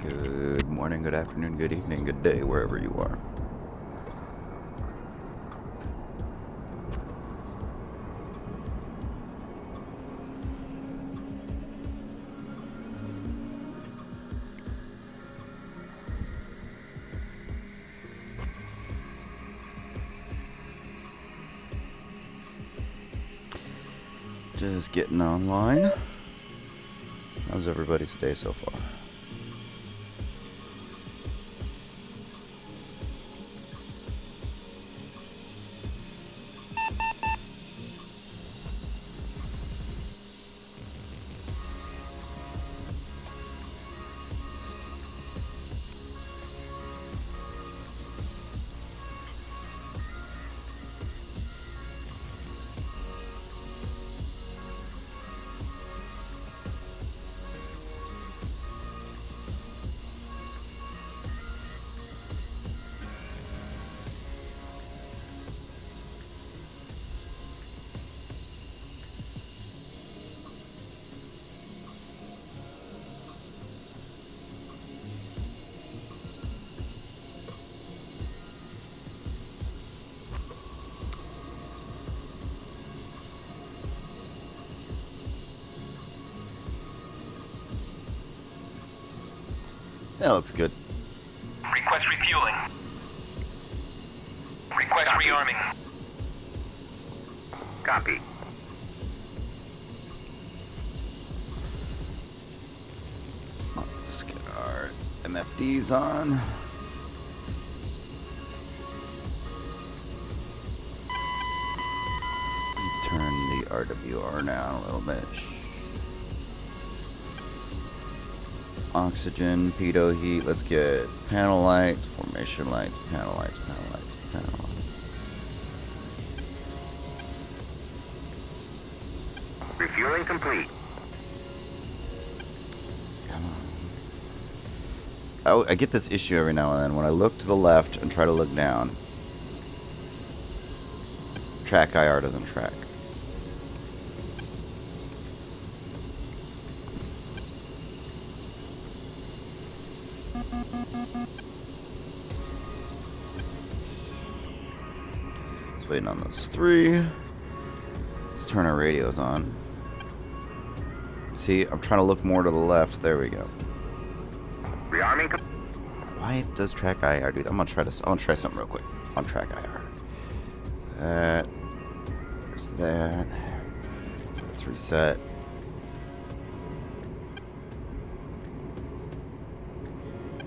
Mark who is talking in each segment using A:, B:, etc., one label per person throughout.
A: Good morning, good afternoon, good evening, good day, wherever you are. Just getting online. How's everybody's day so far? That looks good.
B: Request refueling. Request rearming. Copy.
A: Let's just get our MFDs on. Turn the RWR down a little bit. Oxygen, pitot heat, let's get panel lights, formation lights, panel lights, panel lights, panel lights.
B: Refueling complete.
A: Come on. I get this issue every now and then when I look to the left and try to look down. Track IR doesn't track. Just waiting on those three. Let's turn our radios on. See, I'm trying to look more to the left. There we go.
B: Rearming.
A: Why does track IR do that? I'm gonna try something real quick on track IR. That. There's that. Let's reset.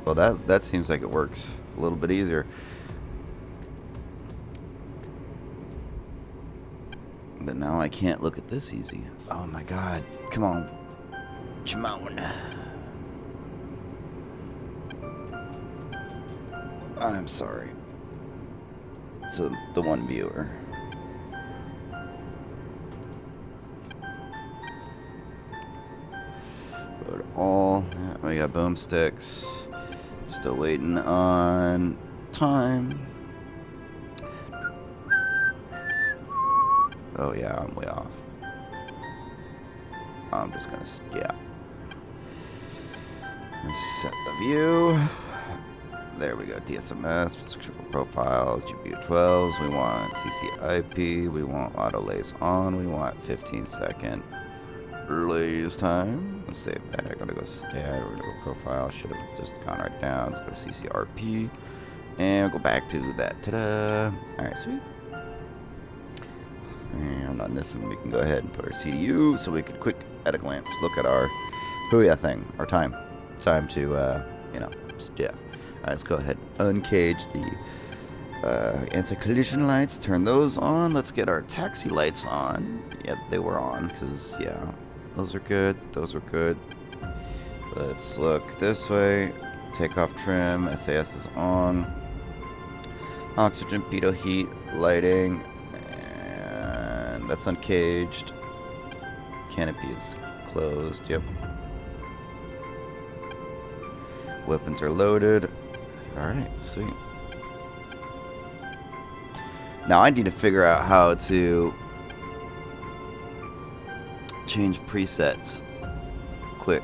A: Well, that seems like it works a little bit easier. But now I can't look at this easy. Oh my god. Come on. Come on. I'm sorry. To the one viewer. Load all. Yeah, we got boomsticks. Still waiting on time. Oh yeah, I'm way off. I'm just gonna, yeah. Set the view. There we go, DSMS, profiles, GPU12s, we want CCIP, we want auto lays on, we want 15-second lays time. Let's save that. I'm gonna go stat, we're gonna go profile, should have just gone right down. Let's go to CCRP, and we'll go back to that. Ta-da! Alright, sweet. And on this one, we can go ahead and put our CDU so we could quick, at a glance, look at our Booyah thing, our time. Time to, you know, yeah. Alright, let's go ahead and uncage the anti-collision lights, turn those on. Let's get our taxi lights on. Yeah, they were on, because, yeah, those are good. Those are good. Let's look this way. Takeoff trim, SAS is on. Oxygen, pitot heat, lighting. That's uncaged. Canopy is closed. Yep. Weapons are loaded. Alright, sweet. Now I need to figure out how to change presets quick.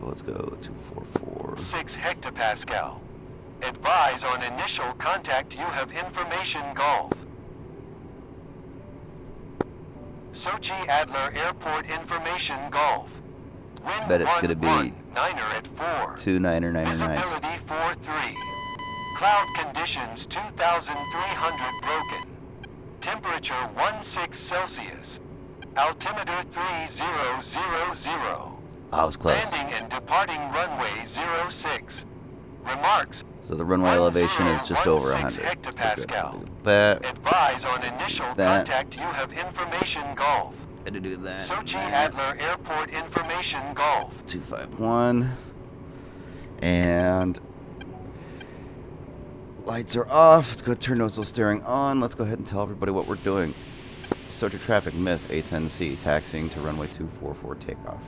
A: Let's go 244.
C: 6 hectopascal. Advise on initial contact. You have information golf. Sochi Adler Airport information golf. Wind
A: Bet it's gonna be
C: 9er at 4.
A: 2999.
C: Visibility 43. Cloud conditions 2,300 broken. Temperature 16 Celsius. Altimeter 3000.
A: I was close.
C: Landing and departing runway 06. Remarks.
A: So the runway elevation is just over 100.
C: Hectopascal.
A: That.
C: Advise on initial
A: That.
C: contact. You have information golf.
A: Had to do that.
C: Sochi
A: that.
C: Adler Airport information golf.
A: 251. And lights are off. Let's go turn nozzle steering on. Let's go ahead and tell everybody what we're doing. Sochi traffic myth A10C taxiing to runway 244 takeoff.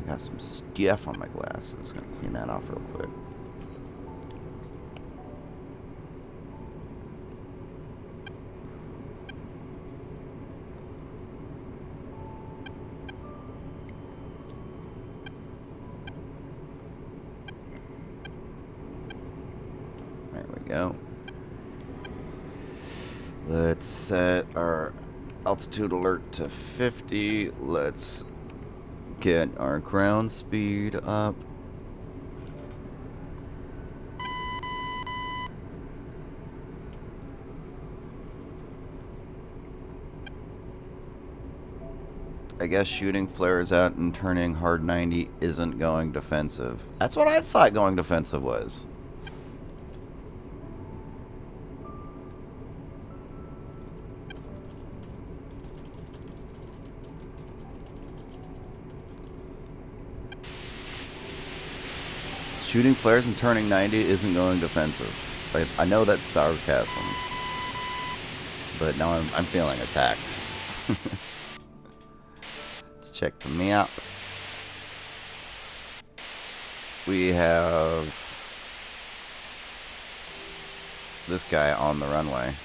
A: I got some stuff on my glasses. Gonna clean that off real quick. There we go. Let's set our altitude alert to 50. Let's get our ground speed up. I guess shooting flares out and turning hard 90 isn't going defensive. That's what I thought going defensive was. Shooting flares and turning 90 isn't going defensive. I know that's sarcasm, but now I'm feeling attacked. Let's check the map. We have this guy on the runway.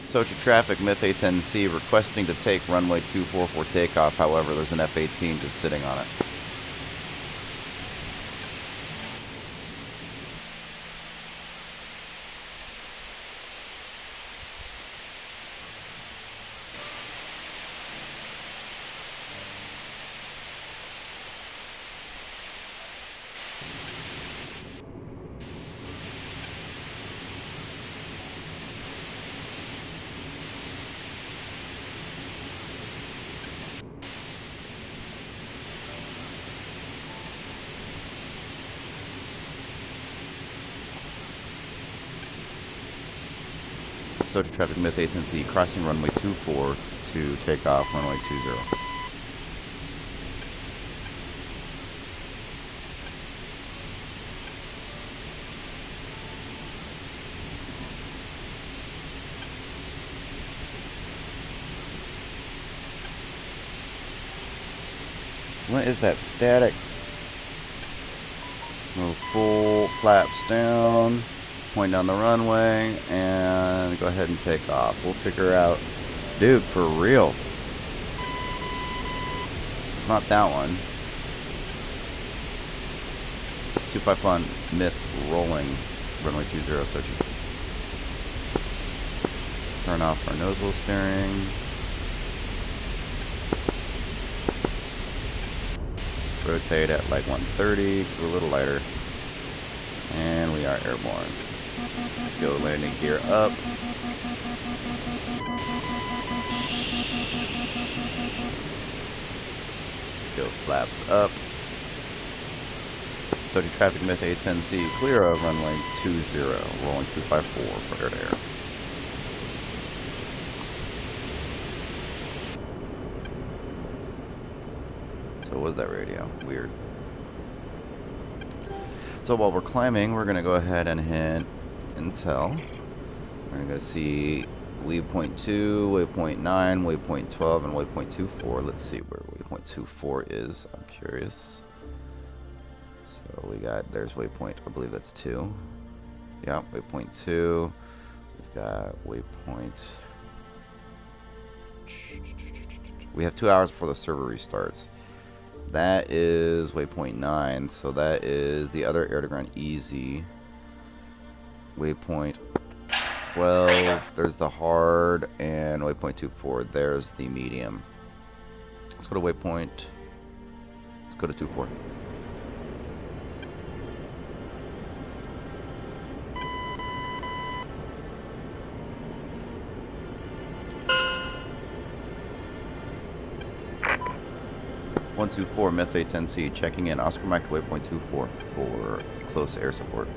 A: Sochi traffic, myth A10C, requesting to take runway 244 takeoff. However, there's an F-18 just sitting on it. Sochi traffic, myth A10C, crossing runway 24 to take off runway 20. What is that static? No, full flaps down. Point down the runway and go ahead and take off. We'll figure out, dude, for real. Not that one. 251 myth rolling runway 20 Sochi. Turn off our nozzle steering. Rotate at like 130 because we're a little lighter. And we are airborne. Let's go landing gear up. Let's go flaps up. Subject traffic myth A10C, clear of runway 20, rolling 254 for air to air. So what was that radio? Weird. So while we're climbing, we're gonna go ahead and hit Intel. We're gonna go see waypoint 2, waypoint 9, waypoint 12, and waypoint 24. Let's see where waypoint 24 is. I'm curious. So we got, there's waypoint, I believe that's 2. Yeah, waypoint 2. We've got waypoint. We have 2 hours before the server restarts. That is waypoint 9, so that is the other air to ground easy. Waypoint 12, there's the hard, and waypoint 24, there's the medium. Let's go to waypoint, let's go to 24. One, 2, 4, Myth A10C, checking in. Oscar Mike to waypoint 24 for close air support.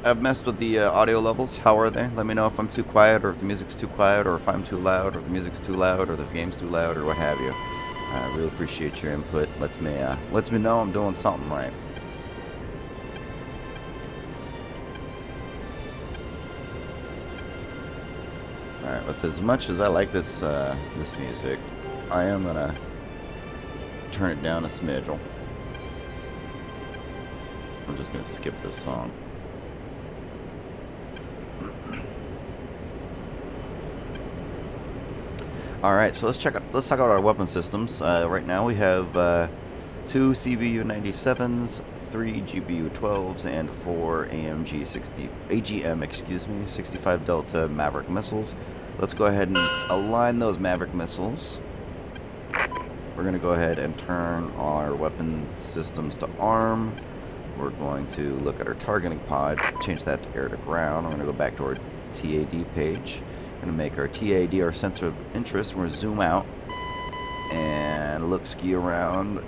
A: I've messed with the audio levels. How are they? Let me know if I'm too quiet, or if the music's too quiet, or if I'm too loud, or if the music's too loud, or the game's too loud, or what have you. I really appreciate your input. Lets me know I'm doing something right. Alright, with as much as I like this this music, I am gonna turn it down a smidge. I'm just gonna skip this song. Alright, so let's talk about our weapon systems. Right now we have 2 CVU-97s, 3 GBU-12s, and 4 AGM 65 Delta Maverick missiles. Let's go ahead and align those Maverick missiles. We're going to go ahead and turn our weapon systems to arm. We're going to look at our targeting pod, change that to air to ground. I'm going to go back to our TAD page. I'm going to make our TAD our sensor of interest. We're going to zoom out and look ski around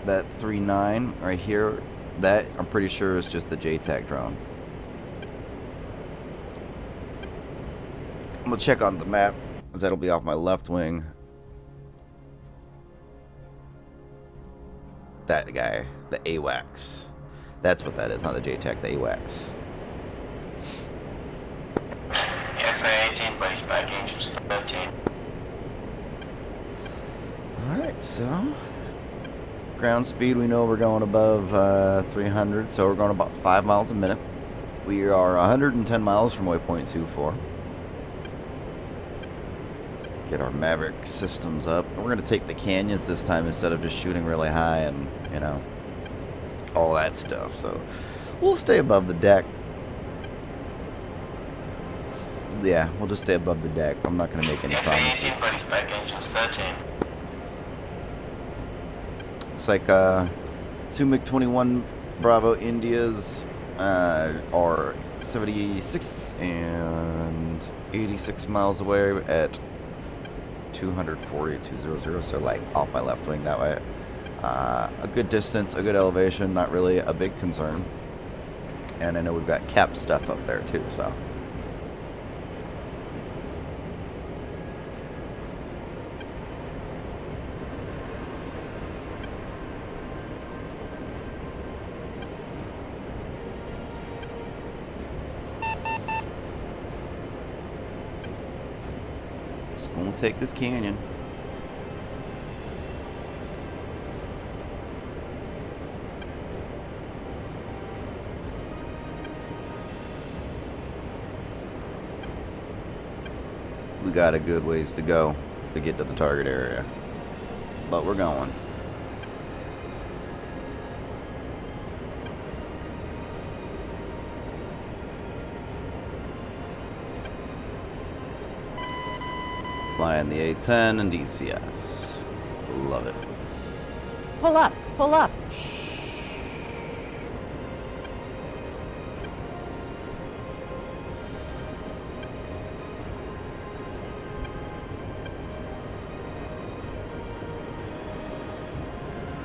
A: that 3.9 right here. That I'm pretty sure is just the JTAC drone. I'm gonna check on the map, as that'll be off my left wing. That guy, the AWACS. That's what that is, not the JTAC, the AWACS.
C: FA-18, place back, engines 13.
A: Alright, so ground speed, we know we're going above 300, so we're going about 5 miles a minute. We are 110 miles from waypoint 24. Get our Maverick systems up. We're going to take the canyons this time instead of just shooting really high and, you know, all that stuff. So we'll stay above the deck. Yeah, we'll just stay above the deck. I'm not going to make any promises. Looks like 2 MiG-21 Bravo Indias are 76 and 86 miles away at 240-200, so like off my left wing that way. A good distance, a good elevation, not really a big concern. And I know we've got cap stuff up there too, so. Just gonna take this canyon. We got a good ways to go to get to the target area, but we're going. Flying the A10 and DCS. Love it.
D: Pull up, pull up.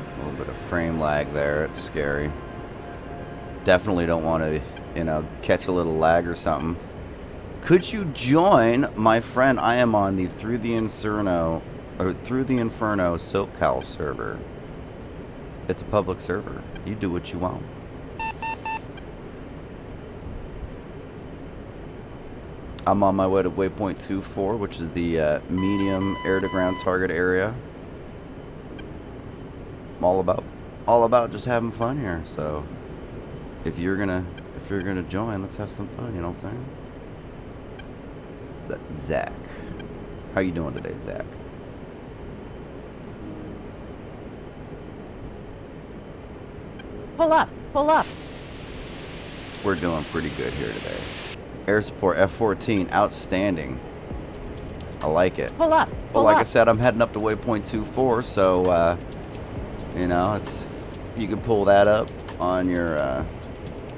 A: A little bit of frame lag there, it's scary. Definitely don't want to, you know, catch a little lag or something. Could you join my friend? I am on the Through the Inferno SoCal server. It's a public server. You do what you want. I'm on my way to waypoint 24, which is the medium air-to-ground target area. I'm all about just having fun here. So if you're gonna join, let's have some fun. You know what I'm saying? Zach, how you doing today, Zach?
D: Pull up, pull up.
A: We're doing pretty good here today. Air support F-14, outstanding. I like it.
D: Pull up,
A: But
D: pull
A: like
D: up.
A: I said, I'm heading up to waypoint 24, so you know, you can pull that up on your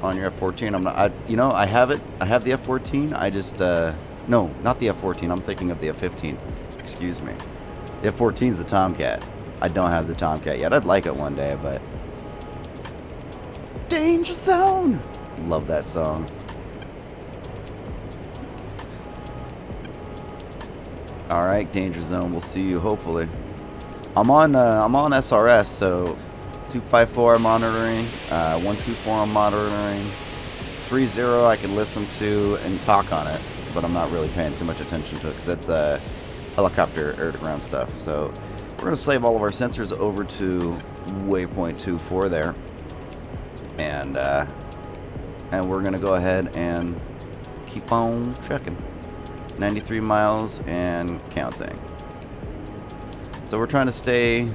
A: F-14. I have it. I have the F-14. I just no, not the F-14. I'm thinking of the F-15. Excuse me. The F-14 is the Tomcat. I don't have the Tomcat yet. I'd like it one day, but Danger Zone. Love that song. All right, Danger Zone. We'll see you hopefully. I'm on SRS, so 254 I'm monitoring, 124 I'm monitoring, 30 I can listen to and talk on it, but I'm not really paying too much attention to it because that's helicopter air-to-ground stuff. So we're gonna slave all of our sensors over to waypoint 24 there, and we're gonna go ahead and keep on trucking. 93 miles and counting. So we're trying to stay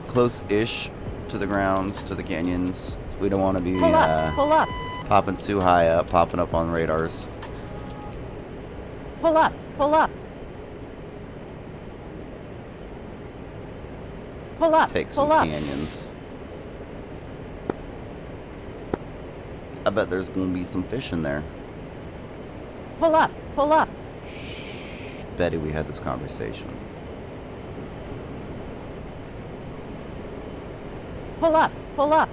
A: close-ish to the grounds, to the canyons. We don't want to be
D: Pull up.
A: popping too high up, popping up on radars.
D: Pull up, pull up. Pull up,
A: Take some
D: pull up.
A: canyons. I bet there's going to be some fish in there.
D: Pull up, pull up.
A: Betty, we had this conversation.
D: Pull up, pull up.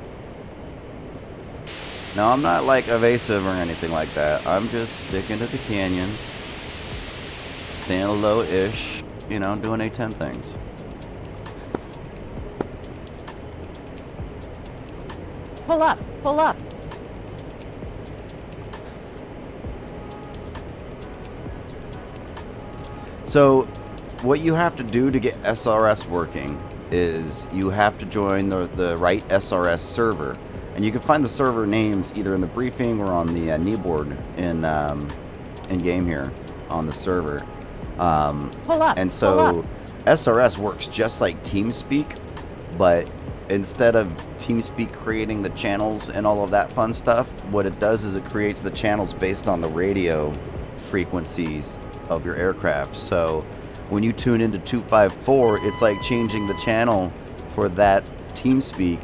A: Now, I'm not like evasive or anything like that. I'm just sticking to the canyons, staying low-ish, you know, doing A10 things.
D: Pull up, pull up.
A: So, what you have to do to get SRS working is you have to join the right SRS server, and you can find the server names either in the briefing or on the kneeboard in game here on the server.
D: Pull up,
A: And
D: pull up.
A: so SRS works just like TeamSpeak, but instead of TeamSpeak creating the channels and all of that fun stuff, what it does is it creates the channels based on the radio frequencies of your aircraft. So when you tune into 254, it's like changing the channel for that TeamSpeak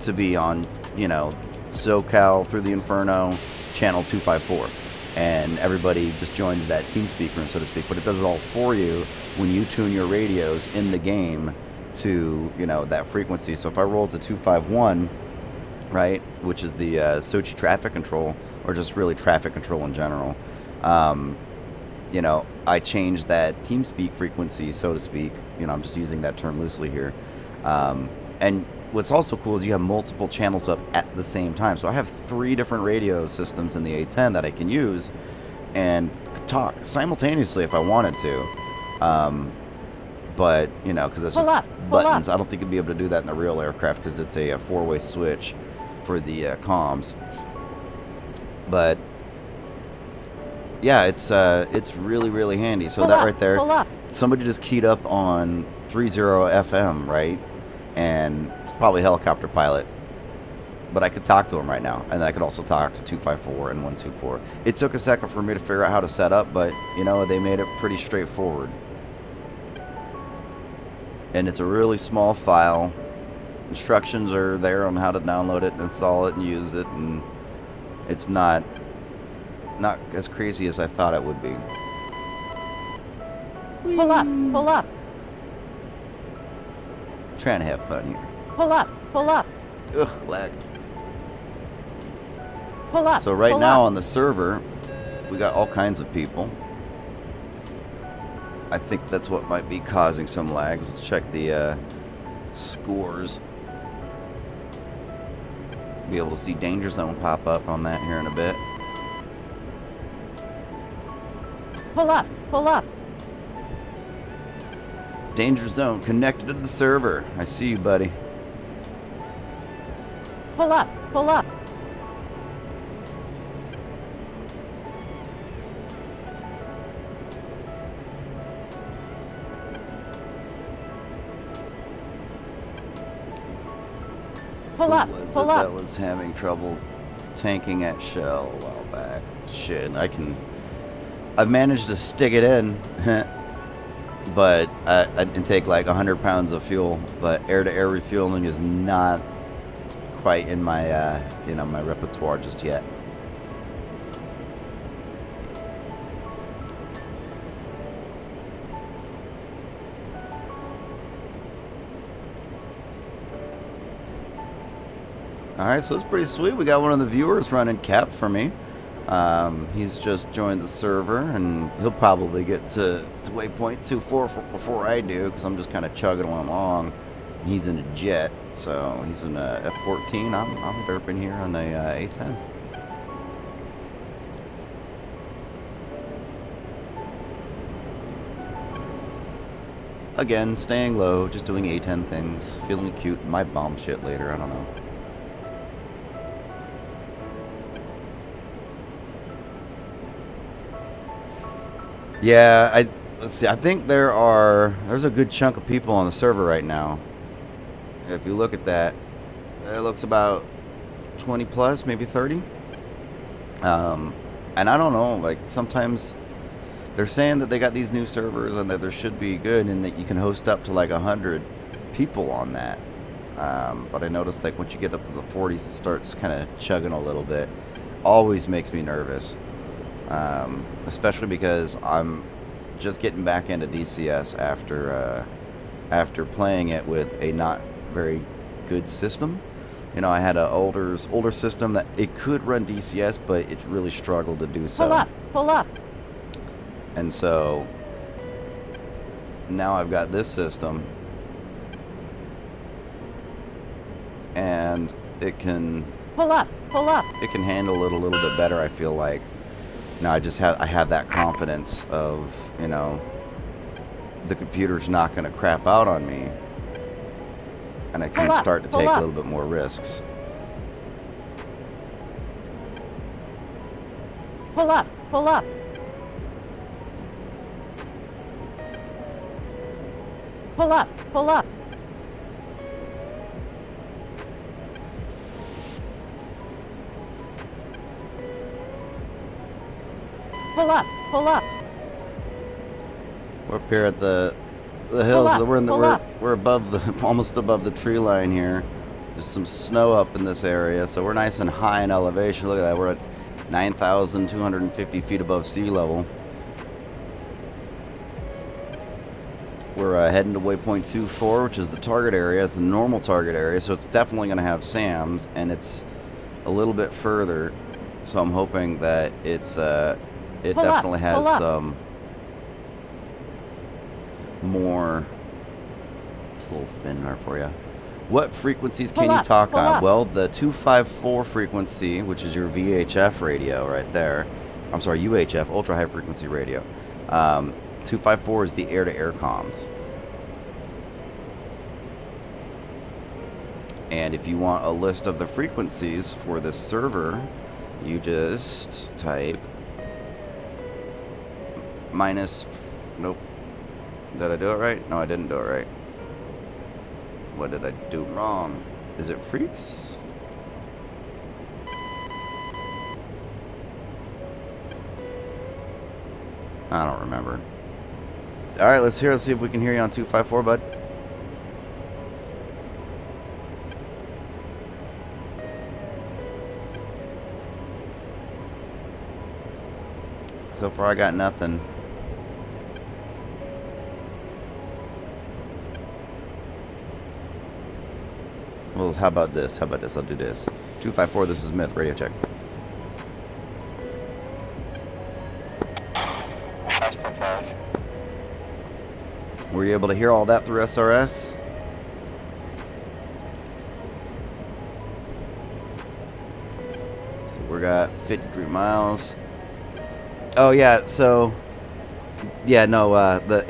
A: to be on, you know, SoCal Through the Inferno channel 254, and everybody just joins that TeamSpeak room, so to speak. But it does it all for you when you tune your radios in the game to, you know, that frequency. So if I roll to 251, right, which is the Sochi traffic control, or just really traffic control in general, you know, I changed that TeamSpeak frequency, so to speak. You know, I'm just using that term loosely here. And what's also cool is you have multiple channels up at the same time. So I have 3 different radio systems in the A10 that I can use and talk simultaneously if I wanted to. But, you know, because it's just buttons. I don't think you'd be able to do that in the real aircraft because it's a 4-way switch for the comms. But yeah, it's really, really handy. So that right there, somebody just keyed up on 30 FM, right? And it's probably a helicopter pilot. But I could talk to him right now, and I could also talk to 254 and 124. It took a second for me to figure out how to set up, but you know, they made it pretty straightforward. and it's a really small file. Instructions are there on how to download it and install it and use it, and it's not as crazy as I thought it would be.
D: Pull up, pull up,
A: Trying to have fun here.
D: pull up, pull up,
A: Ugh, lag.
D: pull up.
A: So right
D: pull
A: now
D: up.
A: on the server, we got all kinds of people. I think that's what might be causing some lags. Let's check the scores. Be able to see danger zone pop up on that here in a bit.
D: Pull up, pull up,
A: Danger zone connected to the server. I see you, buddy.
D: pull up, pull up. Pull up,
A: Who was
D: pull
A: it
D: up.
A: that was having trouble tanking at Shell a while back? Shit, I've managed to stick it in, but I can take like 100 pounds of fuel. But air-to-air refueling is not quite in my my repertoire just yet. Alright, so it's pretty sweet. We got one of the viewers running cap for me. He's just joined the server, and he'll probably get to waypoint 24 before I do, because I'm just kind of chugging along. He's in a jet, so he's in a F-14. I'm derping here on the A10. Again, staying low, just doing A10 things, feeling cute. Might bomb shit later, I don't know. Yeah, let's see. I think there's a good chunk of people on the server right now. If you look at that, it looks about 20 plus, maybe 30. And I don't know, like sometimes they're saying that they got these new servers and that there should be good and that you can host up to like 100 people on that. But I noticed like once you get up to the 40s, it starts kind of chugging a little bit. Always makes me nervous. Especially because I'm just getting back into DCS after playing it with a not very good system. You know, I had an older system that it could run DCS, but it really struggled to do so.
D: Pull up, pull up.
A: And so now I've got this system, and it can
D: Pull up, pull up.
A: it can handle it a little bit better, I feel like. Now I have that confidence of, you know, the computer's not going to crap out on me, and I can
D: Pull up,
A: start to
D: pull
A: take a
D: up.
A: little bit more risks.
D: Pull up, pull up. Pull up, pull up. Pull up, pull up.
A: We're up here at the hills.
D: up, pull up.
A: We're above the almost above the tree line here. There's some snow up in this area, so we're nice and high in elevation. Look at that. We're at 9,250 feet above sea level. We're heading to waypoint 24, which is the target area. It's a normal target area, so it's definitely going to have SAMs, and it's a little bit further. So I'm hoping that it
D: Pull up,
A: definitely has
D: pull up.
A: some more. It's a little spin there for you. What frequencies can
D: Pull
A: you
D: up,
A: talk
D: pull
A: on?
D: up.
A: Well, the 254 frequency, which is your VHF radio right there. I'm sorry, UHF, ultra high frequency radio. 254 is the air-to-air comms. And if you want a list of the frequencies for this server, you just type nope. Did I do it right? No, I didn't do it right. What did I do wrong? Is it freaks? I don't remember. Alright, let's see if we can hear you on 254, bud. So far I got nothing. Well, how about this? How about this? I'll do this. 254, this is Myth. Radio check. Were you able to hear all that through SRS? So we got 53 miles. Oh yeah, so yeah, no,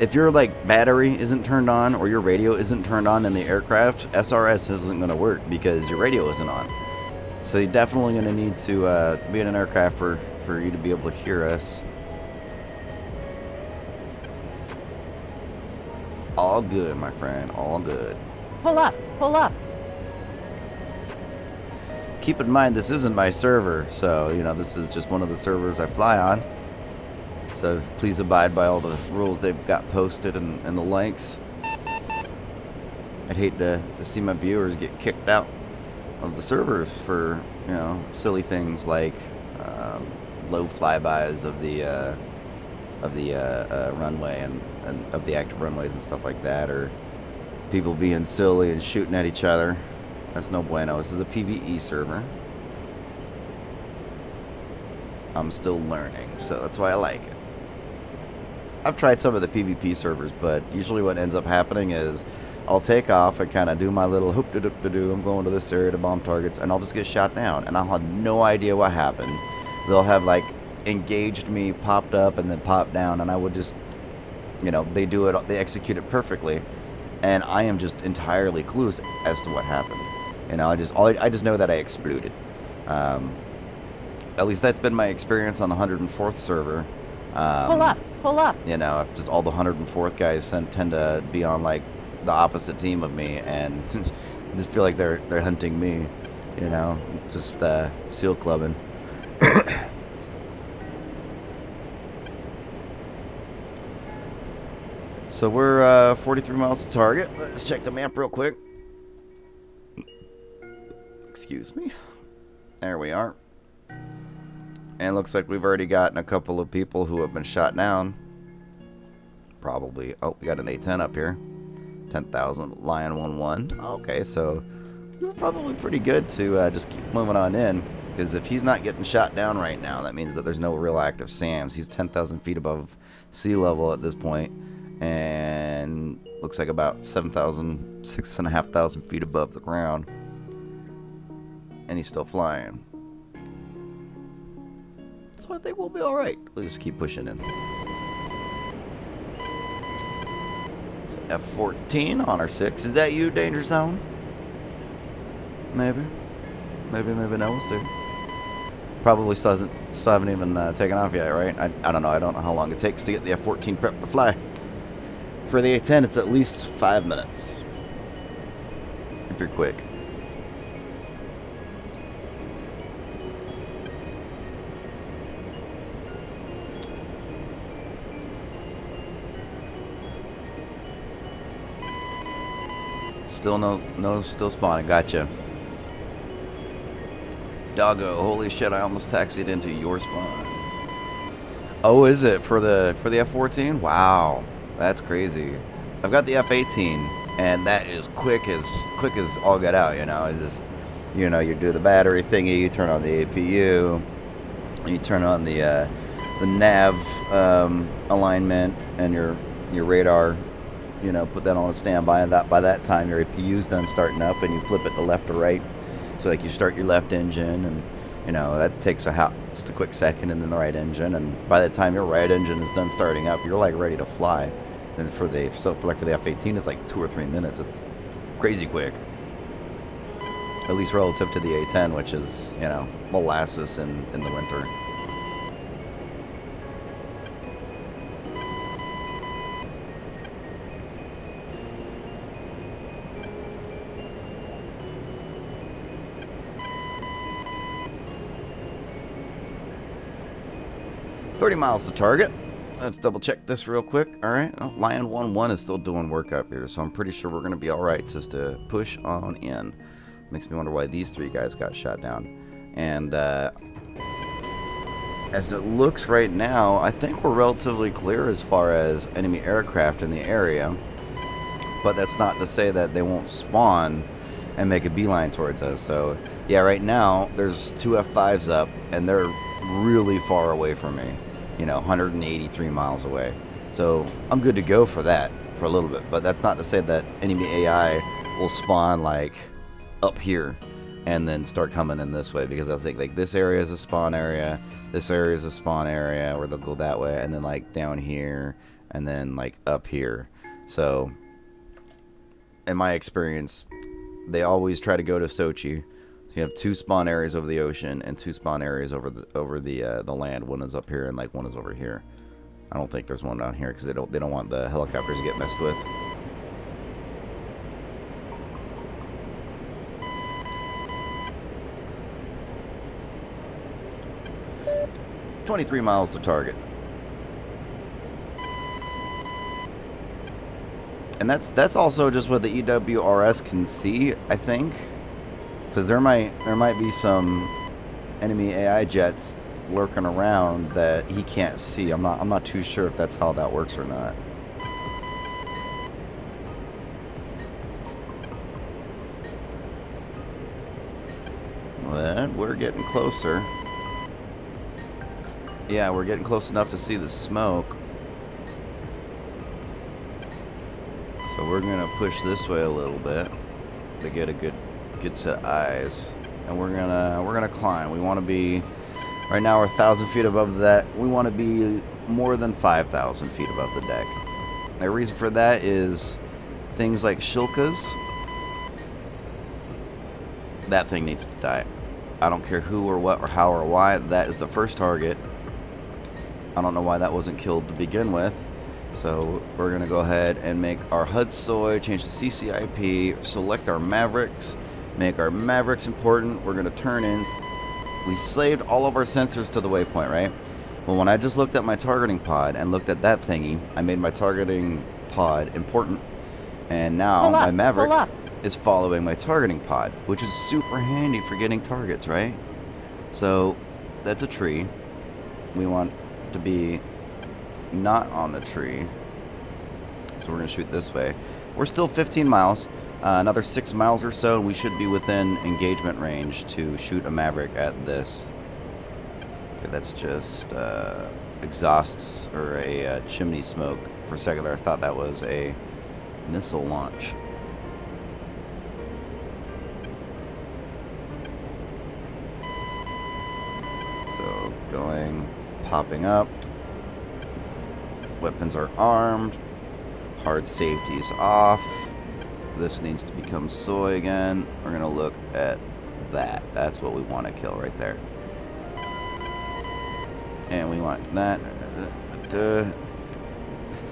A: if your like battery isn't turned on or your radio isn't turned on in the aircraft, SRS isn't going to work because your radio isn't on. So you're definitely going to need to be in an aircraft for you to be able to hear us. All good, my friend, all good.
D: Pull up, pull up.
A: Keep in mind, this isn't my server, so, you know, this is just one of the servers I fly on. So please abide by all the rules they've got posted and the links. I'd hate to see my viewers get kicked out of the servers for, you know, silly things like low flybys of the runway and of the active runways and stuff like that, or people being silly and shooting at each other. That's no bueno. This is a PVE server. I'm still learning, so that's why I like it. I've tried some of the PvP servers, but usually what ends up happening is I'll take off and kind of do my little hoop-de-doop-de-doo, I'm going to this area to bomb targets, and I'll just get shot down, and I'll have no idea what happened. They'll have, like, engaged me, popped up, and then popped down, and I would just, you know, they execute it perfectly, and I am just entirely clueless as to what happened. You know, I just know that I exploded. At least that's been my experience on the 104th server.
D: Pull up, pull up.
A: You know, just all the 104th guys tend to be on like the opposite team of me, and just feel like they're hunting me. You know, just seal clubbing. So we're 43 miles to target. Let's check the map real quick. Excuse me. There we are. And it looks like we've already gotten a couple of people who have been shot down. Probably. Oh, we got an A10 up here. 10,000. Lion 1-1. Okay, so we're probably pretty good to just keep moving on in. Because if he's not getting shot down right now, that means that there's no real active SAMs. He's 10,000 feet above sea level at this point. And looks like about 7,000, 6,500 feet above the ground. And he's still flying. So I think we'll be alright. We'll just keep pushing in. It's F-14 on our 6. Is that you, Danger Zone? Maybe. Maybe no. We'll see. Probably still haven't even taken off yet, right? I don't know. I don't know how long it takes to get the F-14 prepped to fly. For the A-10, it's at least 5 minutes. If you're quick. Still spawning. Gotcha. Doggo, holy shit! I almost taxied into your spawn. Oh, is it for the F-14? Wow, that's crazy. I've got the F-18, and that is quick as all get out. You know, it just, you know, you do the battery thingy, you turn on the APU, you turn on the nav alignment and your radar. You know, put that on a standby, and by that time your APU's done starting up, and you flip it to left or right. So like you start your left engine, and you know that takes just a quick second, and then the right engine, and by the time your right engine is done starting up, you're like ready to fly. And for the F-18, it's like 2 or 3 minutes. It's crazy quick. At least relative to the A-10, which is, you know, molasses in the winter. $30 miles to target. Let's double check this real quick. Alright, oh, Lion 1-1 is still doing work up here, so I'm pretty sure we're going to be alright just to push on in. Makes me wonder why these 3 guys got shot down. And as it looks right now, I think we're relatively clear as far as enemy aircraft in the area. But that's not to say that they won't spawn and make a beeline towards us. So, yeah, right now, there's 2 F5s up, and they're really far away from me. You know, 183 miles away. So, I'm good to go for that for a little bit. But that's not to say that enemy AI will spawn, like, up here and then start coming in this way. Because I think, like, this area is a spawn area, this area is a spawn area, where they'll go that way, and then, like, down here, and then, like, up here. So, in my experience, they always try to go to Sochi. So you have 2 spawn areas over the ocean and 2 spawn areas over the land. One is up here and like one is over here. I don't think there's one down here because they don't want the helicopters to get messed with. "23 miles to target." And that's also just what the EWRS can see, I think, because there might be some enemy AI jets lurking around that he can't see. I'm not too sure if that's how that works or not. But we're getting closer. Yeah, we're getting close enough to see the smoke. So we're gonna push this way a little bit to get a good set of eyes, and we're gonna climb. We want to be right now we're 1,000 feet above that. We want to be more than 5,000 feet above the deck. The reason for that is things like shilkas. That thing needs to die. I don't care who or what or how or why. That is the first target. I don't know why that wasn't killed to begin with. So we're going to go ahead and make our HUD soy, change the CCIP, select our Mavericks, make our Mavericks important. We're going to turn in. We saved all of our sensors to the waypoint, right? Well, when I just looked at my targeting pod and looked at that thingy, I made my targeting pod important. And now my Maverick is following my targeting pod, which is super handy for getting targets, right? So that's a tree. We want to be not on the tree, so we're gonna shoot this way. We're still 15 miles, another 6 miles or so, and we should be within engagement range to shoot a Maverick at this. Okay, that's just exhausts or a chimney smoke. For a second there, I thought that was a missile launch. So going, popping up. Weapons are armed. Hard safety is off. This needs to become soy again. We're going to look at that. That's what we want to kill right there. And we want that. Just,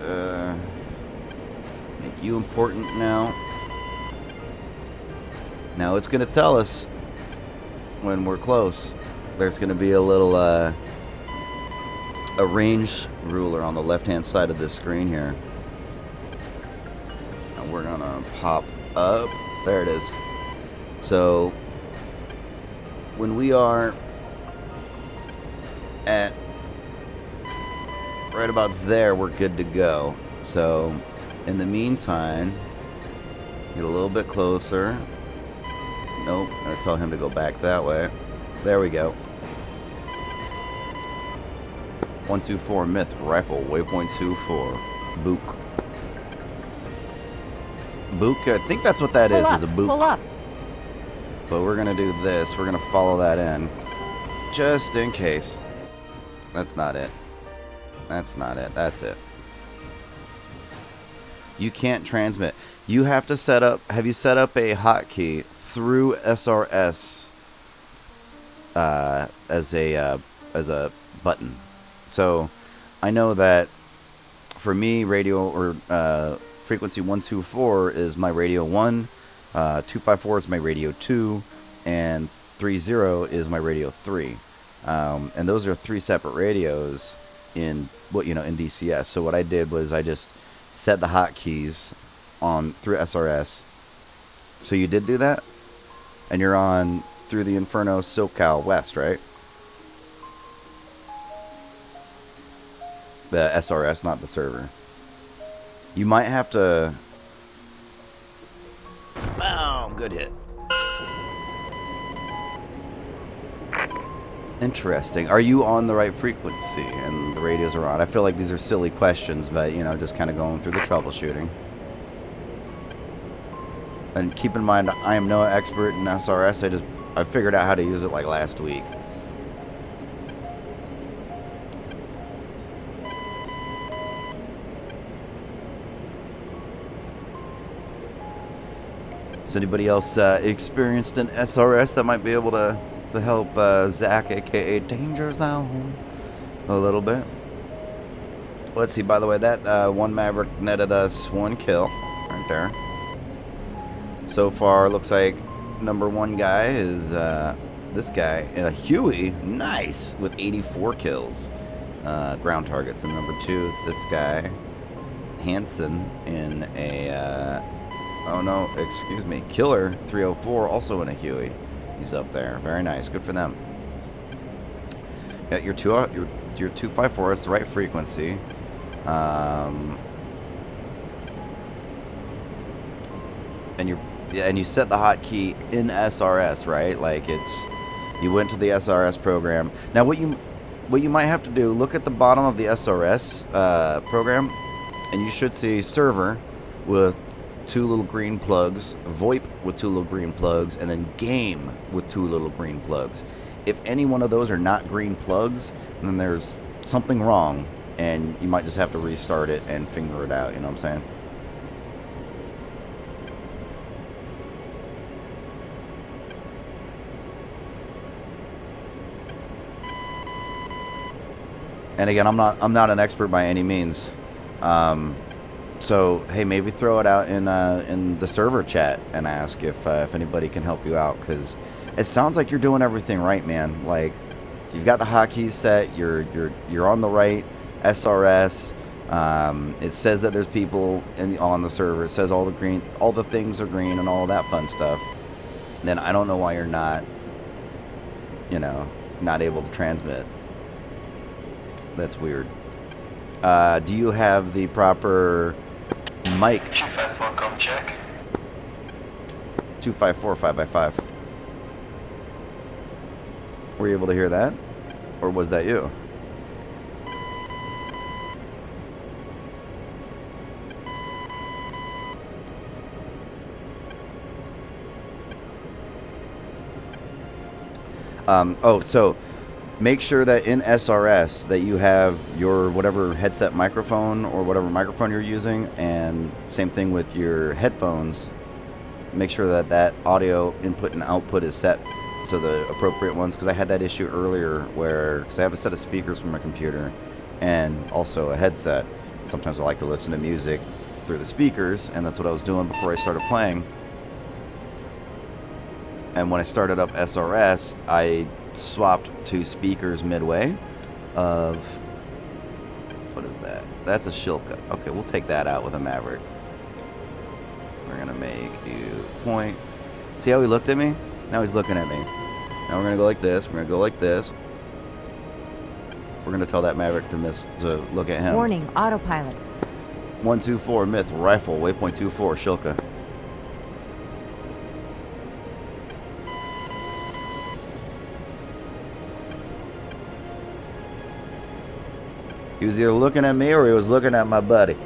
A: make you important now. Now it's going to tell us when we're close. There's going to be a little a range ruler on the left hand side of this screen here, and we're gonna pop up. There it is. So when we are at right about there, we're good to go. So in the meantime, get a little bit closer. Nope, I'm gonna tell him to go back that way. There we go. 124 Myth Rifle, waypoint 24. Book. Book, I think that's what that is a book.
D: Pull up.
A: But we're gonna do this. We're gonna follow that in. Just in case. That's not it. That's not it. That's it. You can't transmit. You have to set up, have you set up a hotkey through SRS as a button? So I know that for me, radio or frequency 124 is my radio 1, 254 is my radio 2, and 30 is my radio 3. And those are 3 separate radios in in DCS. So what I did was I just set the hotkeys on through SRS. So you did do that, and you're on through the Inferno SoCal West, right? The SRS, not the server. You might have to... Boom! Good hit. Interesting. Are you on the right frequency and the radios are on? I feel like these are silly questions, but, you know, just kind of going through the troubleshooting. And keep in mind, I am no expert in SRS. I figured out how to use it like last week. Is anybody else experienced in SRS that might be able to help Zach, aka Danger Zone, a little bit? Let's see. By the way, that one Maverick netted us 1 kill right there. So far, looks like number 1 guy is this guy in a Huey, nice, with 84 kills, ground targets, and number 2 is this guy, Hansen, in a oh no, excuse me, Killer 304, also in a Huey. He's up there. Very nice. Good for them. Yeah, your 254 is the right frequency. And you set the hotkey in SRS, right? Like you went to the SRS program. Now what you might have to do, look at the bottom of the SRS program, and you should see server with 2 little green plugs, VoIP with 2 little green plugs, and then game with 2 little green plugs. If any one of those are not green plugs, then there's something wrong, and you might just have to restart it and figure it out, you know what I'm saying? And again, I'm not an expert by any means. So hey, maybe throw it out in the server chat and ask if anybody can help you out, because it sounds like you're doing everything right, man. Like you've got the hotkeys set, you're on the right SRS. It says that there's people on the server. It says all the things are green and all that fun stuff. Then I don't know why you're not, not able to transmit. That's weird. Do you have the proper mic?
C: 254, come check.
A: 254 5x5. Were you able to hear that? Or was that you? So make sure that in SRS that you have your whatever headset microphone or whatever microphone you're using, and same thing with your headphones. Make sure that that audio input and output is set to the appropriate ones, because I had that issue earlier because I have a set of speakers for my computer and also a headset. Sometimes I like to listen to music through the speakers, and that's what I was doing before I started playing. And when I started up SRS, I swapped to speakers midway of, what is that? That's a Shilka. Okay, we'll take that out with a Maverick. We're gonna make you point. See how he looked at me? Now he's looking at me. Now we're gonna go like this. We're gonna go like this. We're gonna tell that Maverick to look at him.
D: Warning, autopilot.
A: 124 Myth Rifle, waypoint 24 Shilka. He was either looking at me or he was looking at my buddy.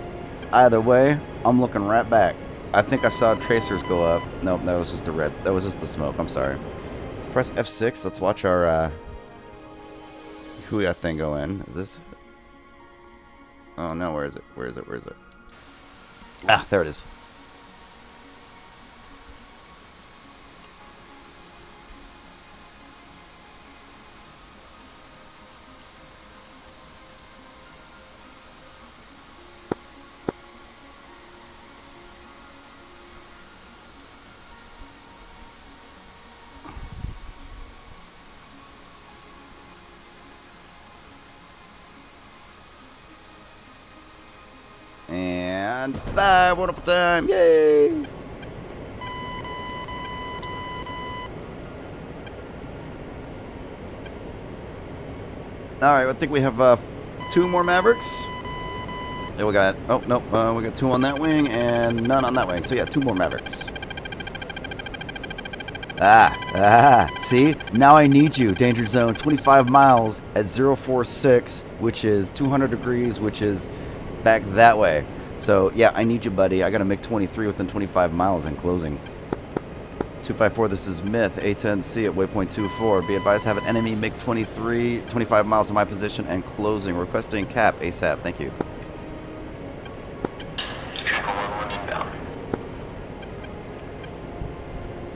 A: Either way, I'm looking right back. I think I saw tracers go up. Nope, that was just the red. That was just the smoke. I'm sorry. Let's press F6. Let's watch our Huya thing go in. Is this? Oh no, where is it? Where is it? Where is it? Ah, there it is. And 5 wonderful time, yay! Alright, I think we have 2 more Mavericks. Yeah, we got, oh, no, we got 2 on that wing and none on that wing. So yeah, 2 more Mavericks. See? Now I need you. Danger zone, 25 miles at 046, which is 200 degrees, which is back that way. So yeah, I need you, buddy. I got a MiG-23 within 25 miles in closing. 254, this is Myth, A10C at waypoint 24. Be advised, have an enemy MiG-23, 25 miles to my position and closing. Requesting cap ASAP. Thank you.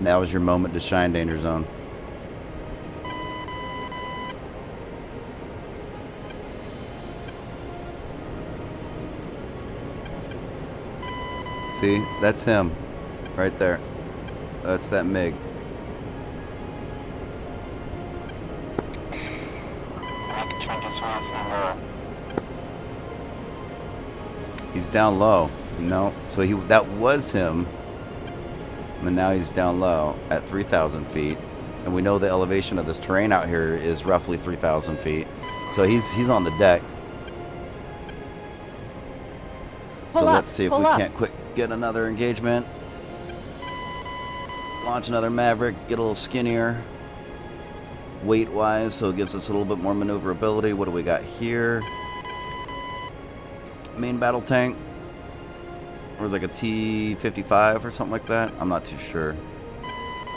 A: Now is your moment to shine, Danger Zone. See, that's him, right there. That's that MiG. He's down low. No, so that was him. And now he's down low at 3,000 feet. And we know the elevation of this terrain out here is roughly 3,000 feet. So he's on the deck. So let's see if we can't quick get another engagement. Launch another Maverick, get a little skinnier weight-wise, so it gives us a little bit more maneuverability. What do we got here? Main battle tank. Or was it like a T-55 or something like that? I'm not too sure.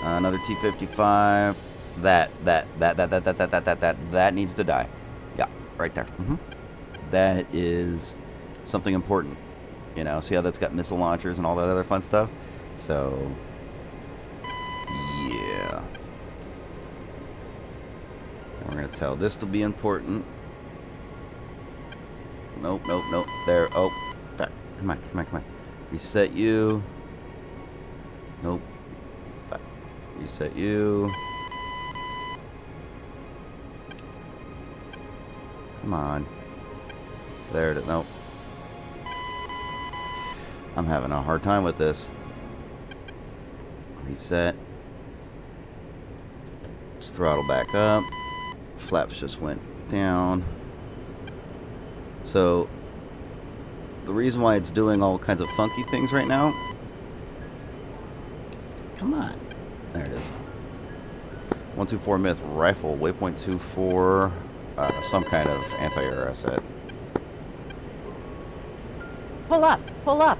A: Another T-55. That needs to die. Yeah, right there. That is something important. You know, see how that's got missile launchers and all that other fun stuff? So, yeah. And we're going to tell this to be important. Nope, nope, nope. There. Oh, back. Come on, come on, come on. Reset you. Nope. Back. Reset you. Come on. There it is. Nope. I'm having a hard time with this. Reset. Just throttle back up. Flaps just went down. So the reason why it's doing all kinds of funky things right now. Come on. There it is. 124 Myth rifle, waypoint 24, some kind of anti-air asset.
D: Pull up, pull up.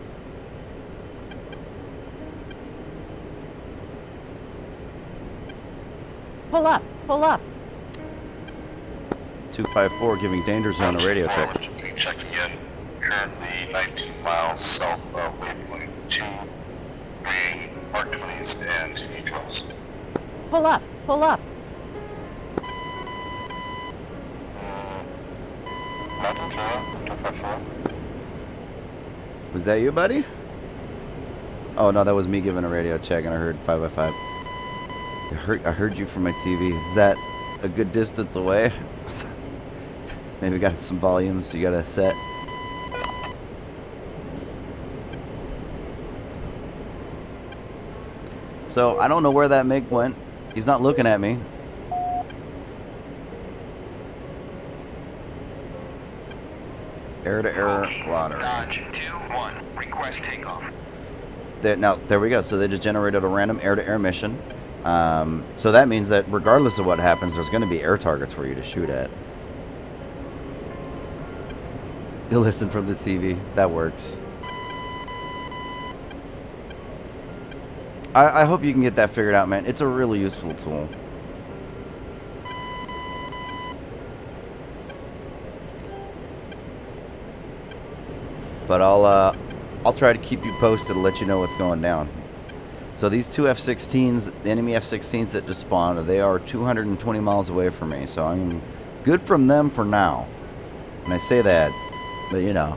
D: Pull up, pull up.
A: 254 giving danger zone a radio check.
C: Check again. Currently 19 miles south of waypoint 2, bringing R20s and neutrals.
D: Pull up, pull up.
C: Mountain 254.
A: Was that you, buddy? Oh no, that was me giving a radio check, and I heard 5x5. I heard you from my TV. Is that a good distance away? Maybe got some volume, so you got to set. So I don't know where that MiG went. He's not looking at me. Air-to-air plotter.
B: Dodge 2-1. Request takeoff.
A: Now, there we go. So they just generated a random air-to-air mission. So that means that regardless of what happens, there's going to be air targets for you to shoot at. You'll listen from the TV. That works. I hope you can get that figured out, man. It's a really useful tool. But I'll try to keep you posted to let you know what's going down. So these two F-16s, the enemy F-16s that just spawned, they are 220 miles away from me. So I'm good from them for now. And I say that, but you know.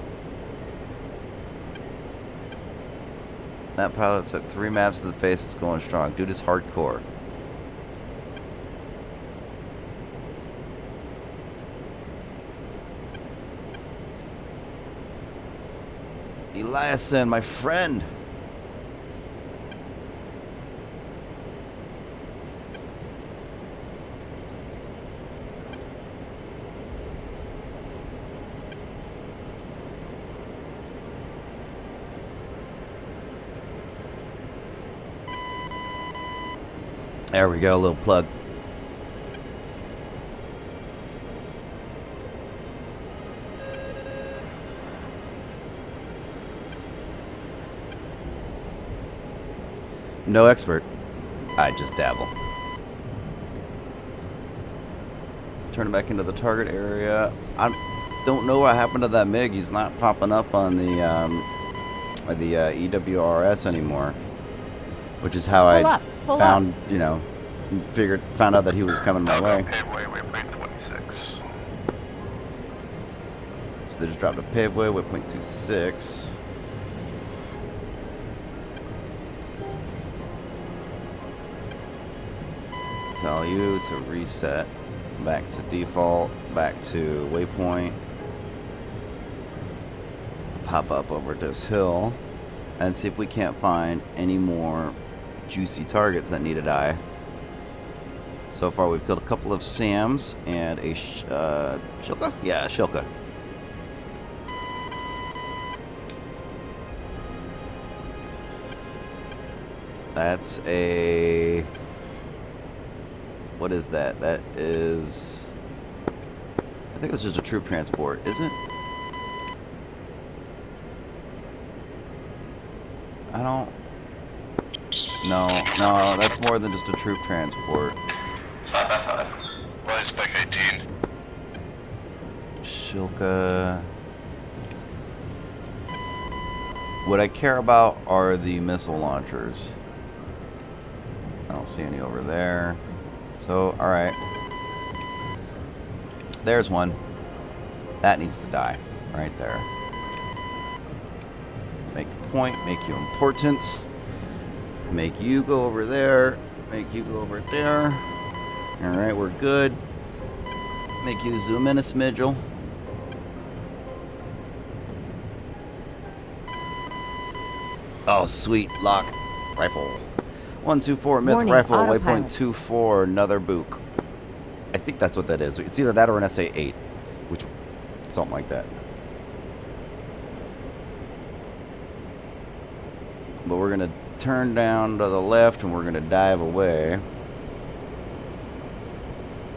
A: That pilot took 3 maps to the face. It's going strong. Dude is hardcore. Eliason, my friend. There we go, a little plug. No expert. I just dabble. Turn it back into the target area. I don't know what happened to that MiG. He's not popping up on the EWRS anymore, which is how I found, you know, found out that he was coming my way.
C: Paveway, waypoint 26.
A: So they just dropped a paveway, waypoint 26. Tell you to reset back to default, back to waypoint. Pop up over this hill and see if we can't find any more juicy targets that need to die. So far we've killed a couple of SAMs and a Shilka? Yeah, Shilka. That's a... What is that? That is... I think that's just a troop transport, isn't it? I don't... No, that's more than just a troop transport.
C: Rise spec 18.
A: Shilka... What I care about are the missile launchers. I don't see any over there. So, alright. There's one. That needs to die. Right there. Make a point, make you important. Make you go over there. Make you go over there. Alright, we're good. Make you zoom in a smidgel. Oh, sweet. Lock. Rifle. 124 Myth
D: Warning,
A: Rifle,
D: autopilot.
A: waypoint 24, another book. I think that's what that is. It's either that or an SA-8. Which, something like that. But we're going to turn down to the left and we're going to dive away.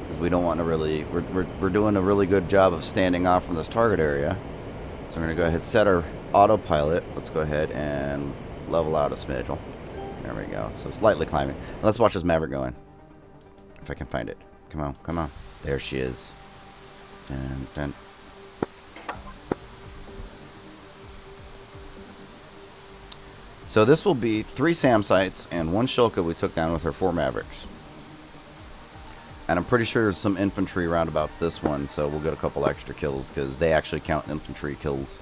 A: Because we don't want to really... We're doing a really good job of standing off from this target area. So we're going to go ahead and set our autopilot. Let's go ahead and level out a smidge. There we go. So slightly climbing. Let's watch this Maverick going. If I can find it. Come on, come on. There she is. Dun, dun. So this will be 3 SAM sites and 1 Shilka we took down with our 4 Mavericks. And I'm pretty sure there's some infantry roundabouts this one, so we'll get a couple extra kills because they actually count infantry kills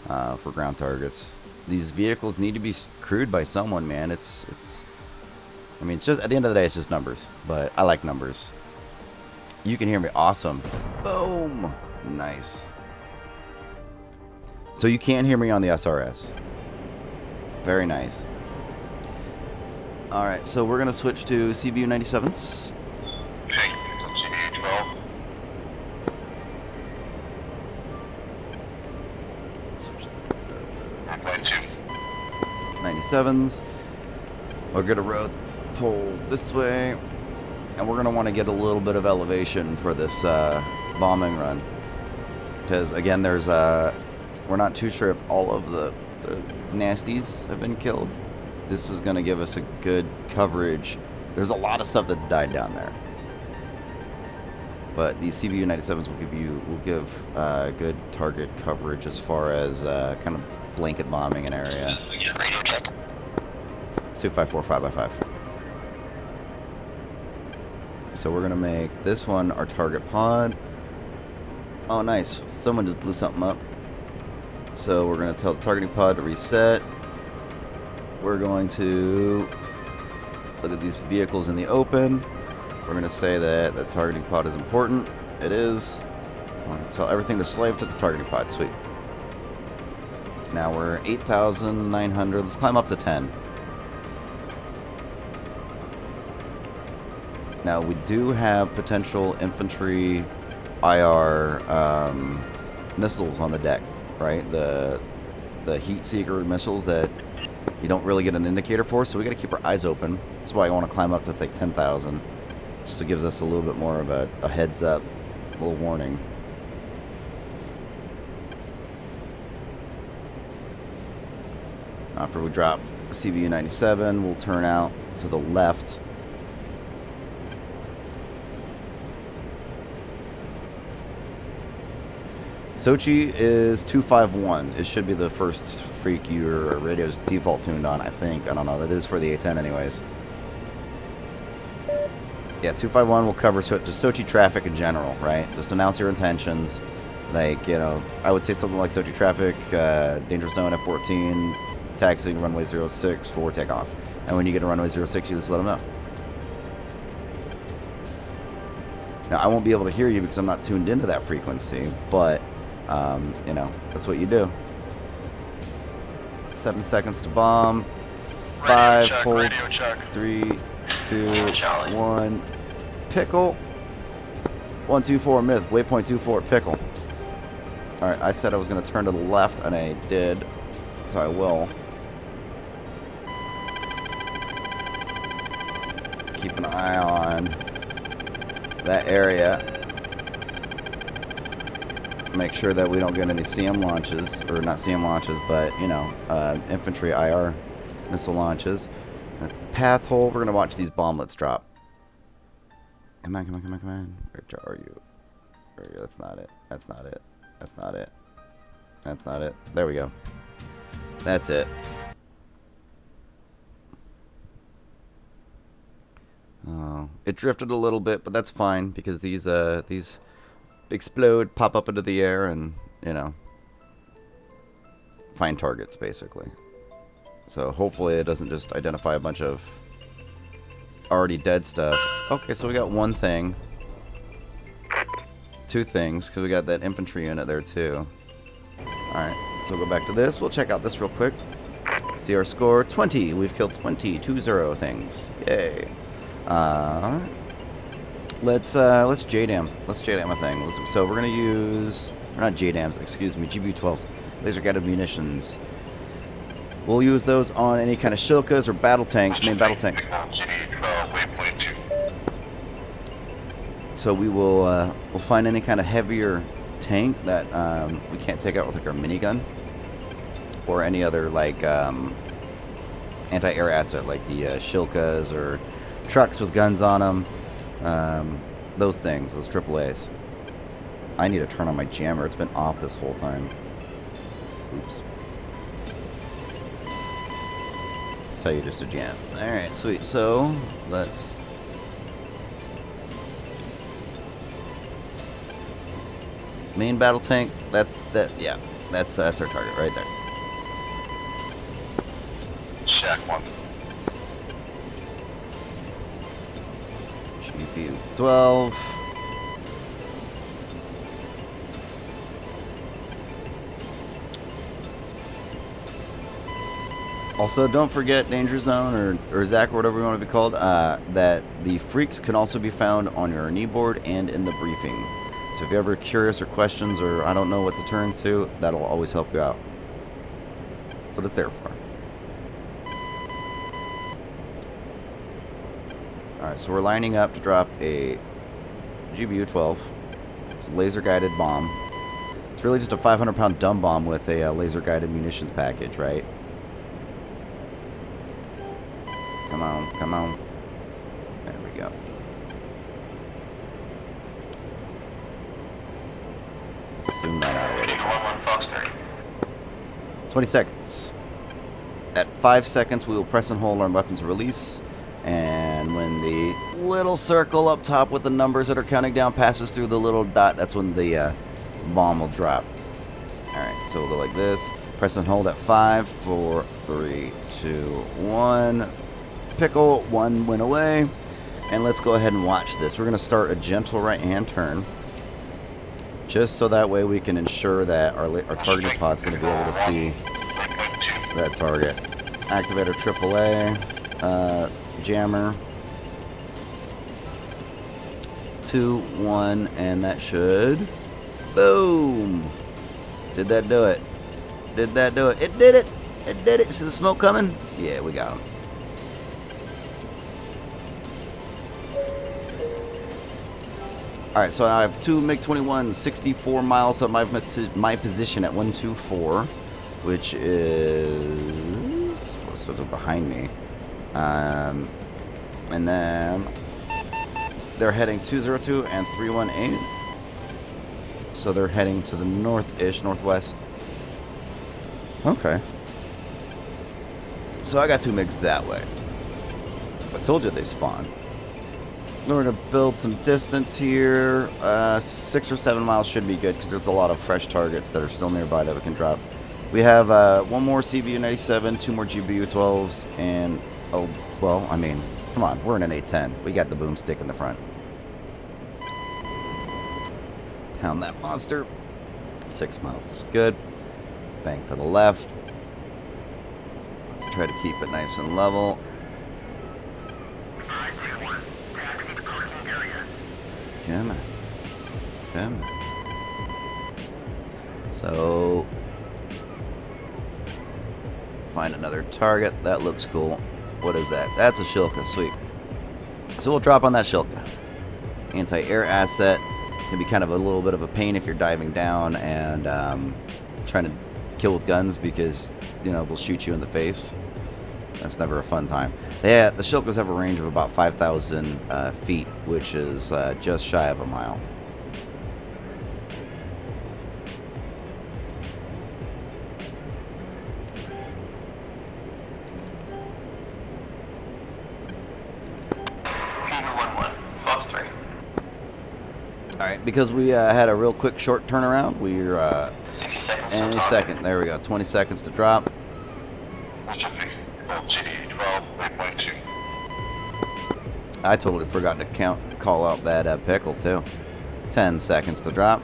A: for ground targets. These vehicles need to be crewed by someone, man. I mean, it's just, at the end of the day, it's just numbers. But I like numbers. You can hear me. Awesome. Boom. Nice. So you can't hear me on the SRS. Very nice. Alright, so we're going to switch to CBU 97s.
C: Okay, CBU 12.
A: Switch
C: Waypoint 2.
A: 97s. We're going to road pull this way. And we're going to want to get a little bit of elevation for this bombing run. Because, again, there's... we're not too sure if all of the nasties have been killed. This is going to give us a good coverage. There's a lot of stuff that's died down there. But these CBU 97s will give good target coverage as far as kind of blanket bombing an area.
C: Radio check.
A: 254 5x5. So we're gonna make this one our target pod. Oh, nice! Someone just blew something up. So we're gonna tell the targeting pod to reset. We're going to look at these vehicles in the open. We're gonna say that the targeting pod is important. It is. I'm gonna tell everything to slave to the targeting pod. Sweet. Now we're 8,900. Let's climb up to 10. Now we do have potential infantry IR missiles on the deck, right? The heat seeker missiles that you don't really get an indicator for, so we got to keep our eyes open. That's why I want to climb up to like 10,000, just to gives us a little bit more of a heads up, a little warning. After we drop the CVU 97, we'll turn out to the left. Sochi is 251. It should be the first freak your radio's default tuned on, I think. I don't know. That is for the A10 anyways. Yeah, 251 will cover just Sochi traffic in general, right? Just announce your intentions. Like, you know, I would say something like Sochi traffic, danger zone F14, taxiing runway 06 for takeoff. And when you get to runway 06, you just let them know. Now, I won't be able to hear you because I'm not tuned into that frequency, but, you know, that's what you do. 7 seconds to bomb. 5, hold, 3, 2, 1, pickle. 124 myth, waypoint 24 pickle. Alright, I said I was going to turn to the left, and I did, so I will. Keep an eye on that area. Make sure that we don't get any CM launches, or not CM launches, but, you know, infantry IR missile launches. At the path hole, we're going to watch these bomblets drop. Come on, come on, come on, come on. Where are you? Where are you? That's not it. That's not it. That's not it. That's not it. There we go. That's it. Oh, it drifted a little bit, but that's fine because these explode, pop up into the air, and, you know, find targets basically. So hopefully it doesn't just identify a bunch of already dead stuff. Okay, so we got one thing. 2 things, because we got that infantry unit there too. Alright, so we'll go back to this. We'll check out this real quick. See our score. 20. We've killed 20 things. Yay. Let's JDAM. Let's JDAM a thing. So we're gonna use, or not JDAMs, excuse me, GBU-12s, laser guided munitions. We'll use those on any kind of shilkas or battle tanks, main battle tanks. So we will we'll find any kind of heavier tank that we can't take out with like our minigun, or any other like anti-air asset like the shilkas or trucks with guns on them. Those things, those AAAs. I need to turn on my jammer. It's been off this whole time. Oops. Tell you just to jam. Alright, sweet. So, let's... Main battle tank, yeah, that's our target right there.
C: Shack 1.
A: GBU-12. Also, don't forget Danger Zone, or Zach, or whatever you want to be called, that the freaks can also be found on your knee board and in the briefing. So if you're ever curious or questions, or I don't know what to turn to, that'll always help you out. That's what it's there for. Alright, so we're lining up to drop a GBU-12. It's a laser-guided bomb. It's really just a 500-pound dumb bomb with a laser-guided munitions package, right? Come on, come on. There we go. Zoom that out a little. 20 seconds. At 5 seconds, we will press and hold our weapons release. And when the little circle up top with the numbers that are counting down passes through the little dot, that's when the bomb will drop. Alright, so we'll go like this. Press and hold at 5, 4, 3, 2, 1. Pickle, 1 went away. And let's go ahead and watch this. We're going to start a gentle right-hand turn. Just so that way we can ensure that our targeting pod's going to be able to see that target. Activate our AAA. Jammer. 2, 1, and that should... Boom! Did that do it? Did that do it? It did it! It did it. See the smoke coming? Yeah, we got him. Alright, so I have two MiG-21s, 64 miles of my position at 124, which is what's behind me. And then they're heading 202 and 318. So they're heading to the north-ish, northwest. Okay. So I got two MiGs that way. I told you they spawn. We're going to build some distance here. 6 or 7 miles should be good because there's a lot of fresh targets that are still nearby that we can drop. We have one more CBU-97, two more GBU-12s, and, oh, well, I mean, come on, we're in an A10. We got the boomstick in the front. Pound that monster. 6 miles is good. Bank to the left. Let's try to keep it nice and level. Come on. Come on. So, find another target. That looks cool. What is that? That's a Shilka. Sweet. So we'll drop on that Shilka. Anti-air asset. Can be kind of a little bit of a pain if you're diving down and trying to kill with guns because, you know, they'll shoot you in the face. That's never a fun time. Yeah, the Shilkas have a range of about 5,000 feet, which is just shy of a mile. Alright, because we had a real quick short turnaround, we're any second. There we go, 20 seconds to drop. I totally forgot to call out that pickle too. 10 seconds to drop.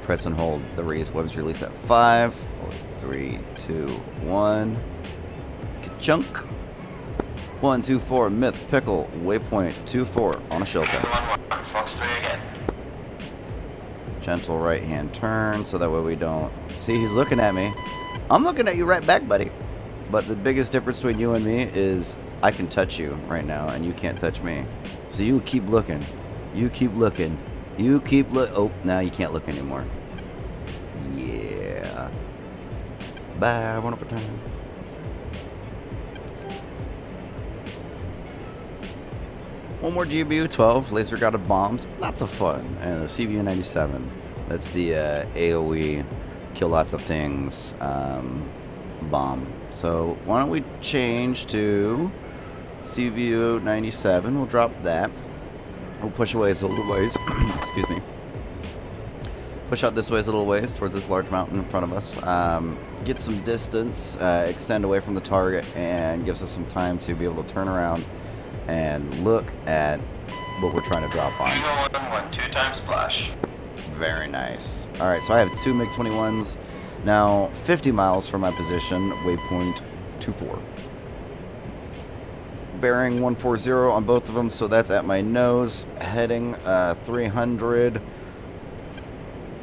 A: Press and hold the weapons release at 5, 4, 3, 2, 1. Ka-chunk. 1, 2, 4, myth, pickle, waypoint, 2, 4 on a Shilka. Gentle right hand turn so that way we don't. See, he's looking at me. I'm looking at you right back, buddy. But the biggest difference between you and me is I can touch you right now and you can't touch me. So you keep looking. You keep looking. You keep look. Oh, now you can't look anymore. Yeah. Bye. One over time. One more GBU-12, laser guided bombs, lots of fun, and the CBU-97, that's the AOE, kill lots of things, bomb. So why don't we change to CBU-97, we'll drop that, we'll push away a little ways, excuse me, push out this way a little ways towards this large mountain in front of us, get some distance, extend away from the target, and gives us some time to be able to turn around and look at what we're trying to drop on.
C: 2 times splash.
A: Very nice. Alright, so I have two MiG-21s. Now, 50 miles from my position, waypoint 24. Bearing 140 on both of them, so that's at my nose. Heading 300.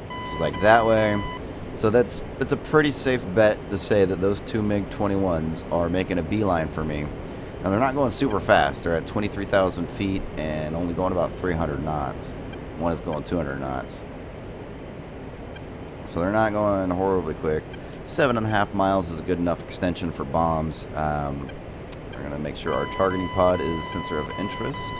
A: It's like that way. So it's a pretty safe bet to say that those two MiG-21s are making a beeline for me. Now they're not going super fast. They're at 23,000 feet and only going about 300 knots. One is going 200 knots. So they're not going horribly quick. 7.5 miles is a good enough extension for bombs. We're going to make sure our targeting pod is sensor of interest.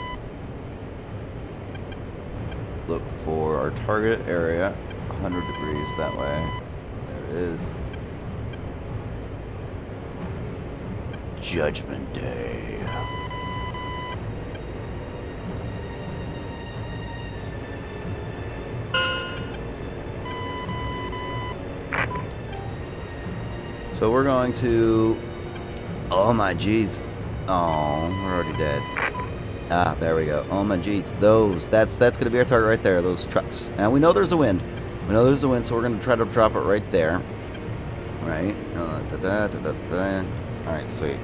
A: Look for our target area, 100 degrees that way. There it is. Judgment Day. So we're going to. Oh my jeez. Oh, we're already dead. Ah, there we go. Oh my jeez. That's gonna be our target right there. Those trucks. And we know there's a wind. We know there's a wind, so we're gonna try to drop it right there. Right. Alright, sweet.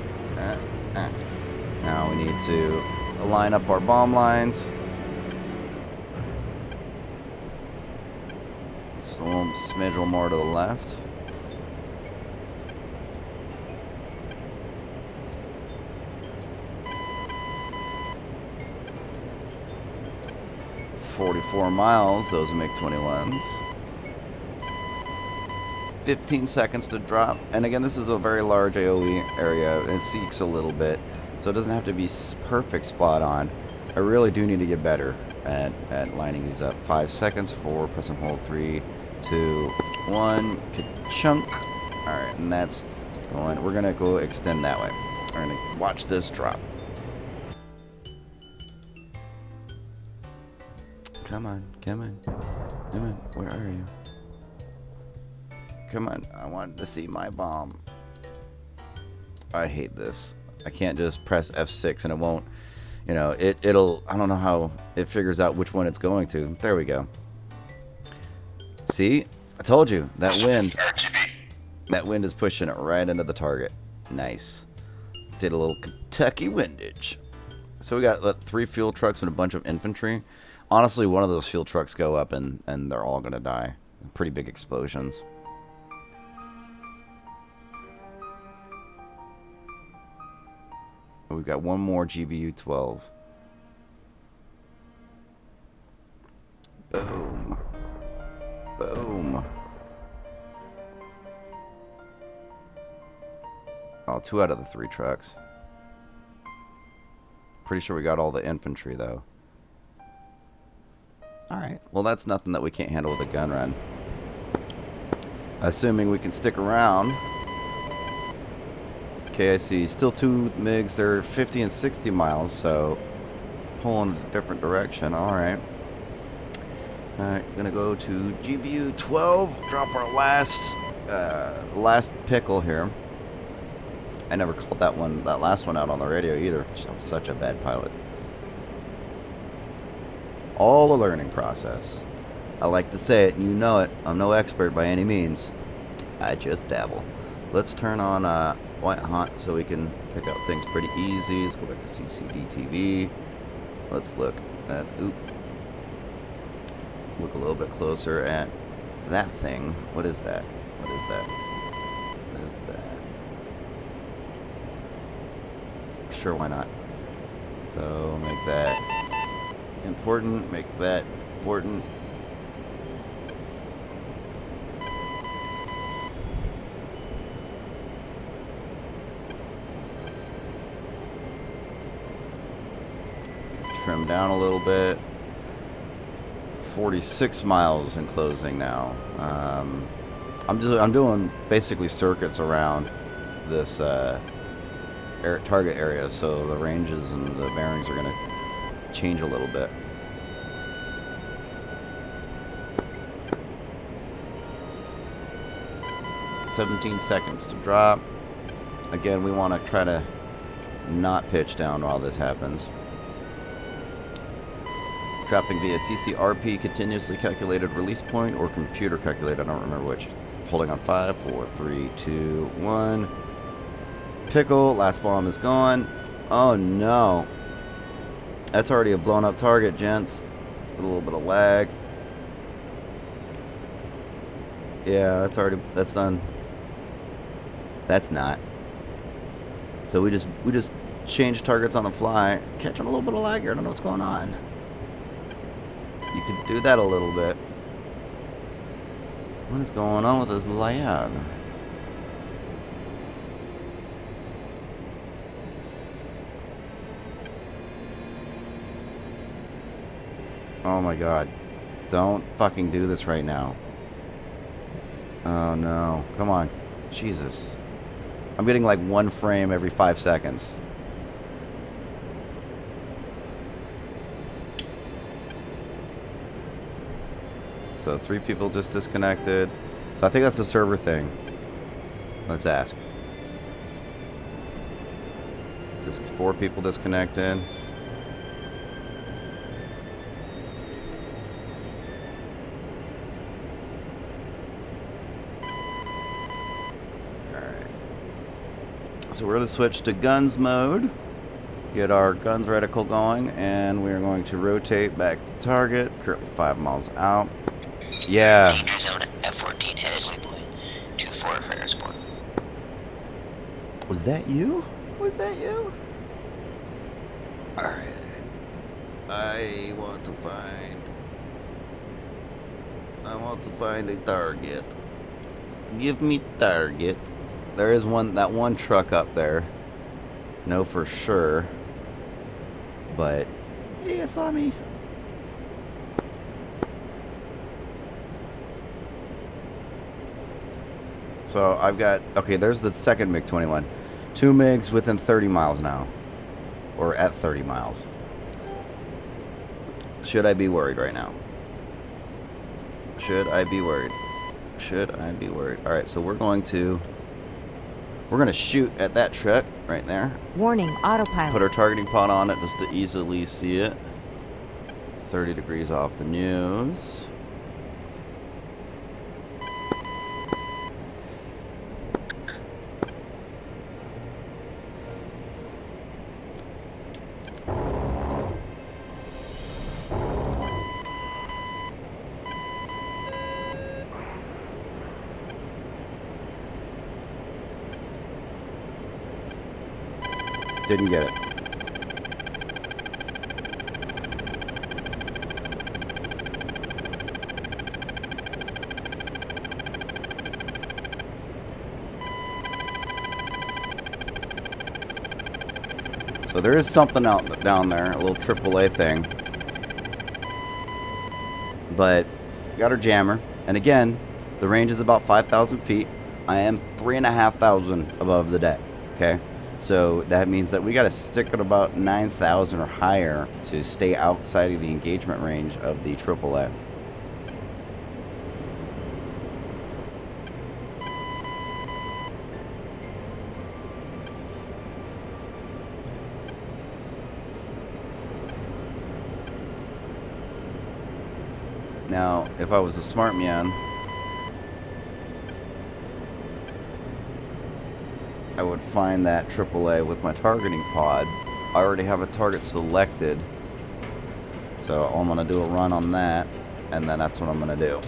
A: Now we need to line up our bomb lines. Just a little smidge more to the left. 44 miles, those make 21s. 15 seconds to drop. And again, this is a very large AoE area. It seeks a little bit, so it doesn't have to be perfect spot on. I really do need to get better at lining these up. 5 seconds, 4, press and hold, 3, 2, 1, ka-chunk. Alright, and that's going. We're going to go extend that way. We're going to watch this drop. Come on, come on, come on, where are you? Come on, I wanted to see my bomb. I hate this. I can't just press F6 and it won't, you know, it'll, I don't know how it figures out which one it's going to. There we go. See? I told you, that wind is pushing it right into the target. Nice. Did a little Kentucky windage. So we got 3 fuel trucks and a bunch of infantry. Honestly, one of those fuel trucks go up and they're all gonna die. Pretty big explosions. We've got one more GBU 12. Boom. Boom. Oh, 2 out of the 3 trucks. Pretty sure we got all the infantry though. Alright, well that's nothing that we can't handle with a gun run. Assuming we can stick around. Okay, I see. Still 2 MiGs. They're 50 and 60 miles, so pulling in a different direction. Alright. Alright, gonna go to GBU 12. Drop our last pickle here. I never called that last one out on the radio either. I'm such a bad pilot. All the learning process. I like to say it, and you know it. I'm no expert by any means. I just dabble. Let's turn on white hot so we can pick out things pretty easy. Let's go back to CCD TV. Let's look at look a little bit closer at that thing. What is that? What is that? What is that? Sure, why not? So make that important, make that important. Trim down a little bit. 46 miles in closing now. I'm doing basically circuits around this target area, so the ranges and the bearings are going to change a little bit. $17 seconds to drop. Again, we want to try to not pitch down while this happens. Dropping via CCRP, continuously calculated release point, or computer calculated, I don't remember which. Holding on 5, 4, 3, 2, 1. Pickle, last bomb is gone. Oh no. That's already a blown up target, gents. A little bit of lag. Yeah, that's done. That's not. So we just change targets on the fly. Catching a little bit of lag here, I don't know what's going on. You could do that a little bit. What is going on with this layout? Oh my god. Don't fucking do this right now. Oh no. Come on. Jesus. I'm getting like 1 frame every 5 seconds. So 3 people just disconnected. So I think that's the server thing. Let's ask. Just 4 people disconnected. Alright. So we're going to switch to guns mode. Get our guns reticle going, and we're going to rotate back to target. Currently 5 miles out. Yeah.
E: F-14 headed waypoint 24 Ferrisport.
A: Was that you? Was that you? Alright. I want to find I want to find a target. Give me target. There is that one truck up there. No, for sure. But, hey, it saw me. So I've got, okay, there's the second MiG-21. 2 MiGs within 30 miles now. Or at 30 miles. Should I be worried right now? Should I be worried? Should I be worried? Alright, so we're going to shoot at that truck right there.
D: Warning, autopilot.
A: Put our targeting pod on it just to easily see it. It's 30 degrees off the news. Didn't get it. So there is something out down there, a little AAA thing. But got our jammer, and again, the range is about 5,000 feet. I am 3,500 above the deck. Okay. So that means that we got to stick at about 9,000 or higher to stay outside of the engagement range of the AAA. Now, if I was a smart man, I would find that AAA with my targeting pod. I already have a target selected, so I'm going to do a run on that, and then that's what I'm going to do.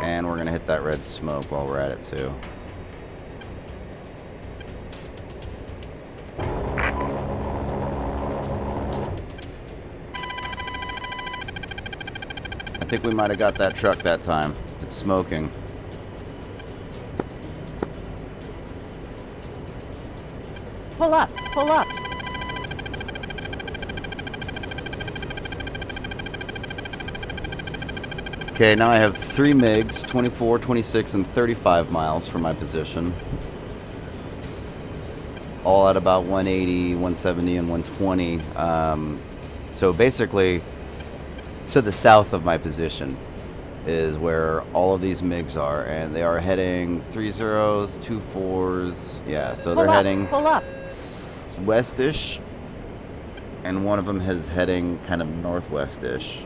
A: And we're going to hit that red smoke while we're at it too. I think we might have got that truck that time. It's smoking.
D: Pull up, pull up.
A: Okay, now I have 3 MiGs, 24, 26, and 35 miles from my position. All at about 180, 170, and 120. So basically, to the south of my position is where all of these MiGs are, and they are heading 30s, 24s. Yeah, so they're heading
D: pull up.
A: westish, and one of them is heading kind of northwestish.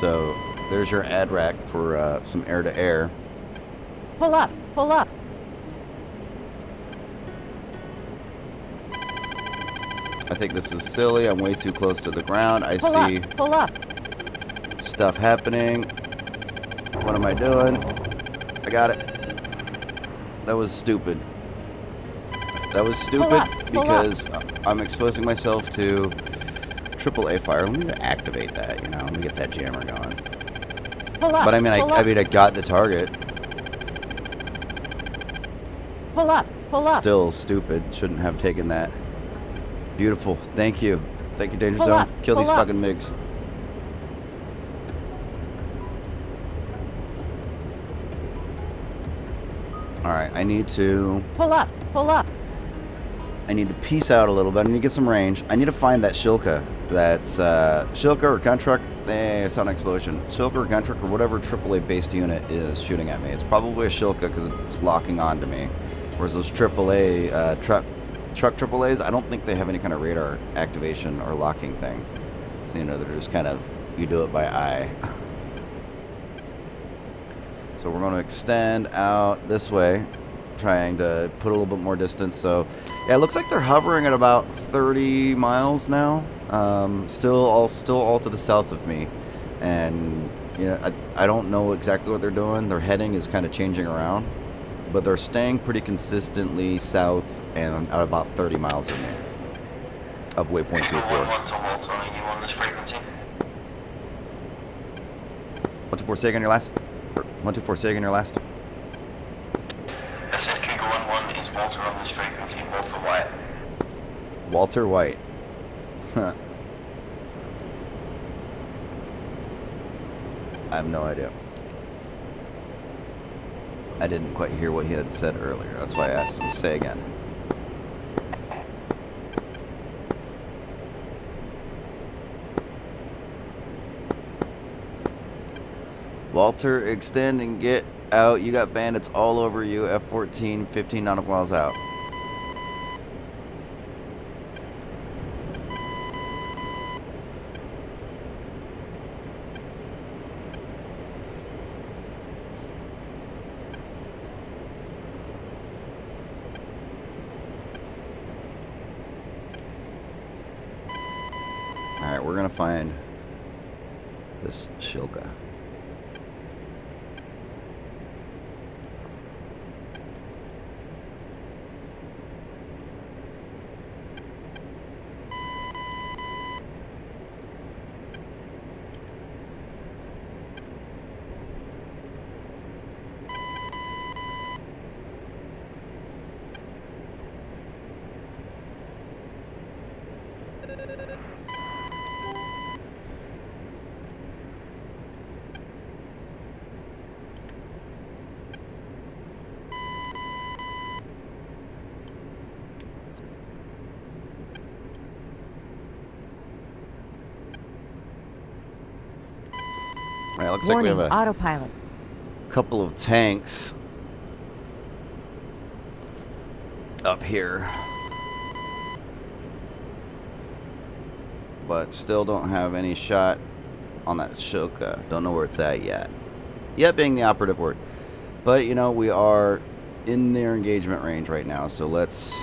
A: So there's your ad rack for some air-to-air.
D: Pull up, pull up.
A: I think this is silly. I'm way too close to the ground. I see
D: pull up.
A: stuff happening. What am I doing? I got it. That was stupid. That was stupid because I'm exposing myself to AAA fire. Let me activate that, you know. Let me get that jammer going. But I mean, I got the target.
D: Pull up, pull up.
A: Still stupid. Shouldn't have taken that. Beautiful. Thank you. Thank you, Danger
D: Pull
A: Zone.
D: up,
A: Kill these
D: pull up.
A: fucking MiGs. Alright, I need to...
D: Pull up, pull up.
A: I need to peace out a little bit. I need to get some range. I need to find that Shilka. That's Shilka or gun truck. I saw an explosion. Shilka or gun truck or whatever AAA based unit is shooting at me. It's probably a Shilka because it's locking onto me. Whereas those AAA truck AAAs, I don't think they have any kind of radar activation or locking thing. So, you know, they're just kind of, you do it by eye. So we're going to extend out this way, trying to put a little bit more distance. So yeah, it looks like they're hovering at about 30 miles now. Still all to the south of me, and you know, I don't know exactly what they're doing. Their heading is kind of changing around, but they're staying pretty consistently south and at about 30 miles of me, of waypoint 24. 124, say again your last. 124, say again your last.
C: I said Kingo 11 is Walter on this frequency, Walter White.
A: Walter White. Huh. I have no idea. I didn't quite hear what he had said earlier. That's why I asked him to say again. Walter, extend and get out. You got bandits all over you. F-14, 15 nautical miles out. Alright, we're gonna find this Shilka. Alright, looks like we
D: Warning,
A: have a
D: autopilot.
A: couple of tanks up here, but still don't have any shot on that Shilka. Don't know where it's at yet. Yet being the operative word. But, you know, we are in their engagement range right now, so let's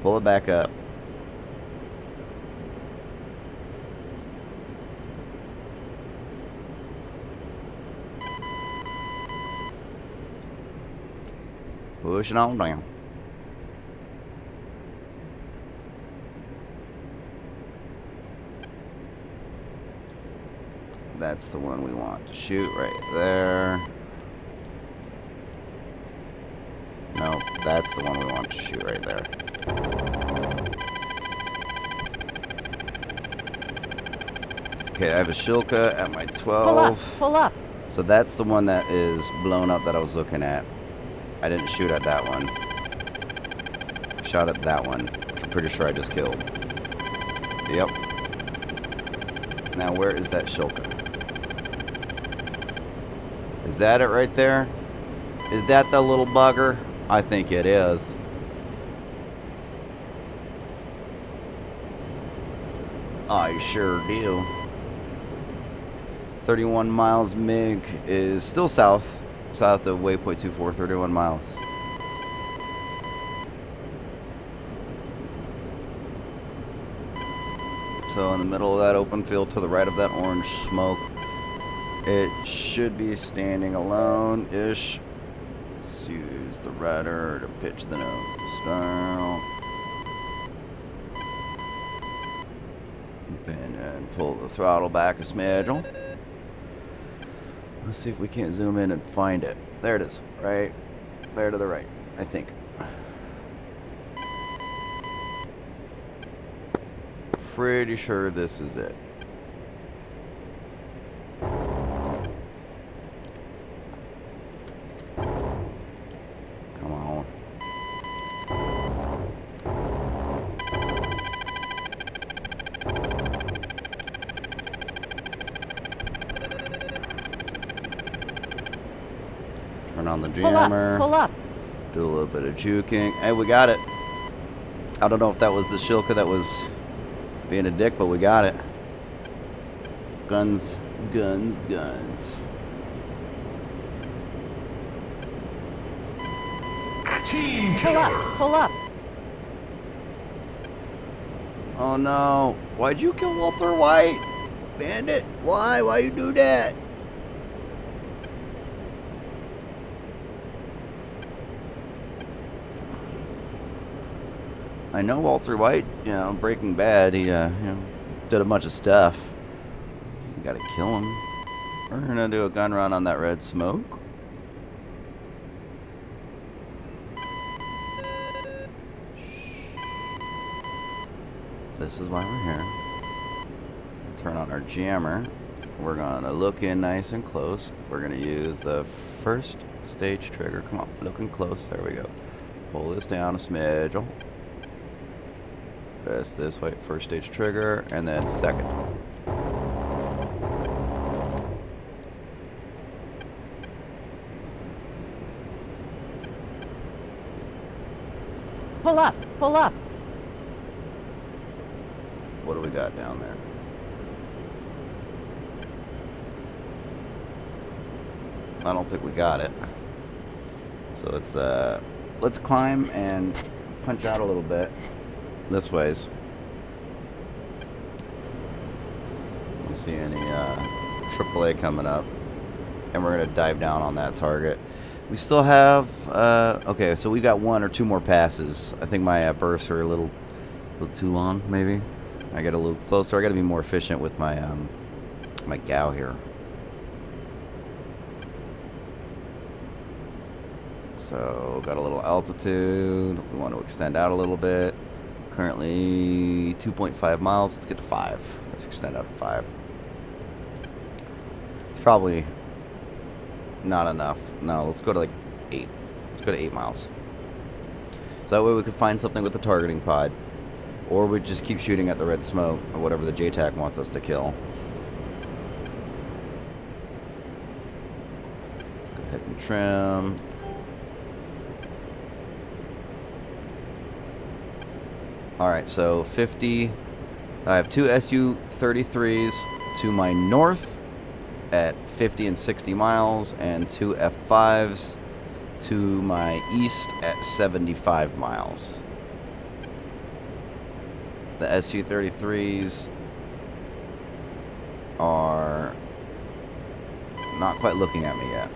A: pull it back up. Pushing on down. That's the one we want to shoot right there. No, that's the one we want to shoot right there. Okay, I have a Shilka at my 12.
D: Pull up, pull up.
A: So that's the one that is blown up that I was looking at. I didn't shoot at that one. Shot at that one, which I'm pretty sure I just killed. Yep. Now where is that Shilka? Is that it right there? Is that the little bugger? I think it is. I sure do. 31 miles MiG is still south of waypoint 24, 31 miles. So in the middle of that open field to the right of that orange smoke, it should be standing alone-ish. Let's use the rudder to pitch the nose down. And pull the throttle back a smidge. Let's see if we can't zoom in and find it. There it is, right there to the right, I think. Pretty sure this is it. Come on. Turn on the jammer.
D: Pull up.
A: Do a little bit of juking. Hey, we got it. I don't know if that was the Shilka that was being a dick, but we got it. Guns, guns, guns.
B: Team
D: Pull up.
B: killer.
D: Pull up.
A: Oh no. Why'd you kill Walter White? Bandit, why? Why you do that? I know Walter White, you know, Breaking Bad, he, did a bunch of stuff. You gotta kill him. We're gonna do a gun run on that red smoke. This is why we're here. Turn on our jammer. We're gonna look in nice and close. We're gonna use the first stage trigger. Come on, looking close. There we go. Pull this down a smidge. Press this way, first stage trigger, and then second.
D: Pull up. Pull up.
A: What do we got down there? I don't think we got it. So let's climb and punch out a little bit. This ways. Don't see any AAA coming up. And we're gonna dive down on that target. We still have okay, so we got 1 or 2 more passes. I think my bursts are a little too long, maybe. I get a little closer. I gotta be more efficient with my my gal here. So got a little altitude. We want to extend out a little bit. Currently 2.5 miles. Let's get to 5. Let's extend out to 5. It's probably not enough. No, let's go to like 8. Let's go to 8 miles. So that way we could find something with the targeting pod. Or we just keep shooting at the red smoke or whatever the JTAC wants us to kill. Let's go ahead and trim. Alright, so 50. I have 2 Su-33s to my north at 50 and 60 miles, and 2 F5s to my east at 75 miles. The Su-33s are not quite looking at me yet.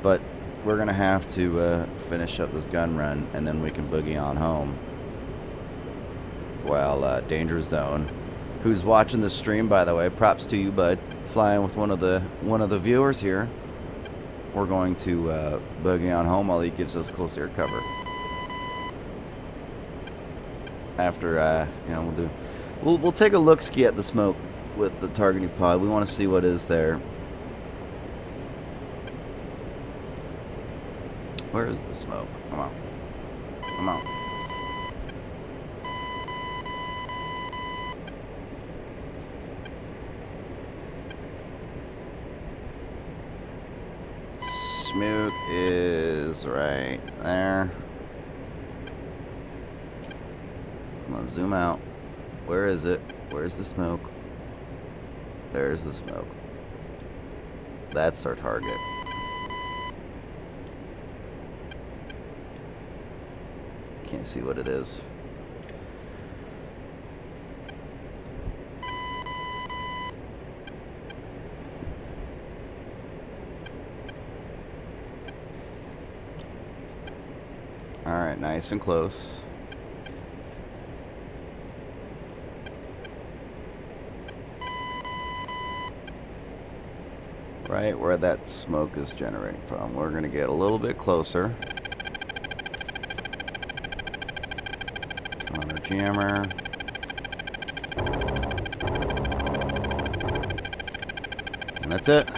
A: But we're going to have to finish up this gun run, and then we can boogie on home. Well, Danger Zone, who's watching the stream, by the way, props to you, bud. Flying with one of the viewers here. We're going to boogie on home while he gives us close air cover. After you know, we'll take a look ski at the smoke with the targeting pod. We want to see what is there. Where is the smoke? Come on. Come on. Smoke is right there. I'm gonna zoom out. Where is it? Where's the smoke? There's the smoke. That's our target. Can't see what it is. Alright, nice and close. Right where that smoke is generating from. We're gonna get a little bit closer. Turn on our jammer. And that's it.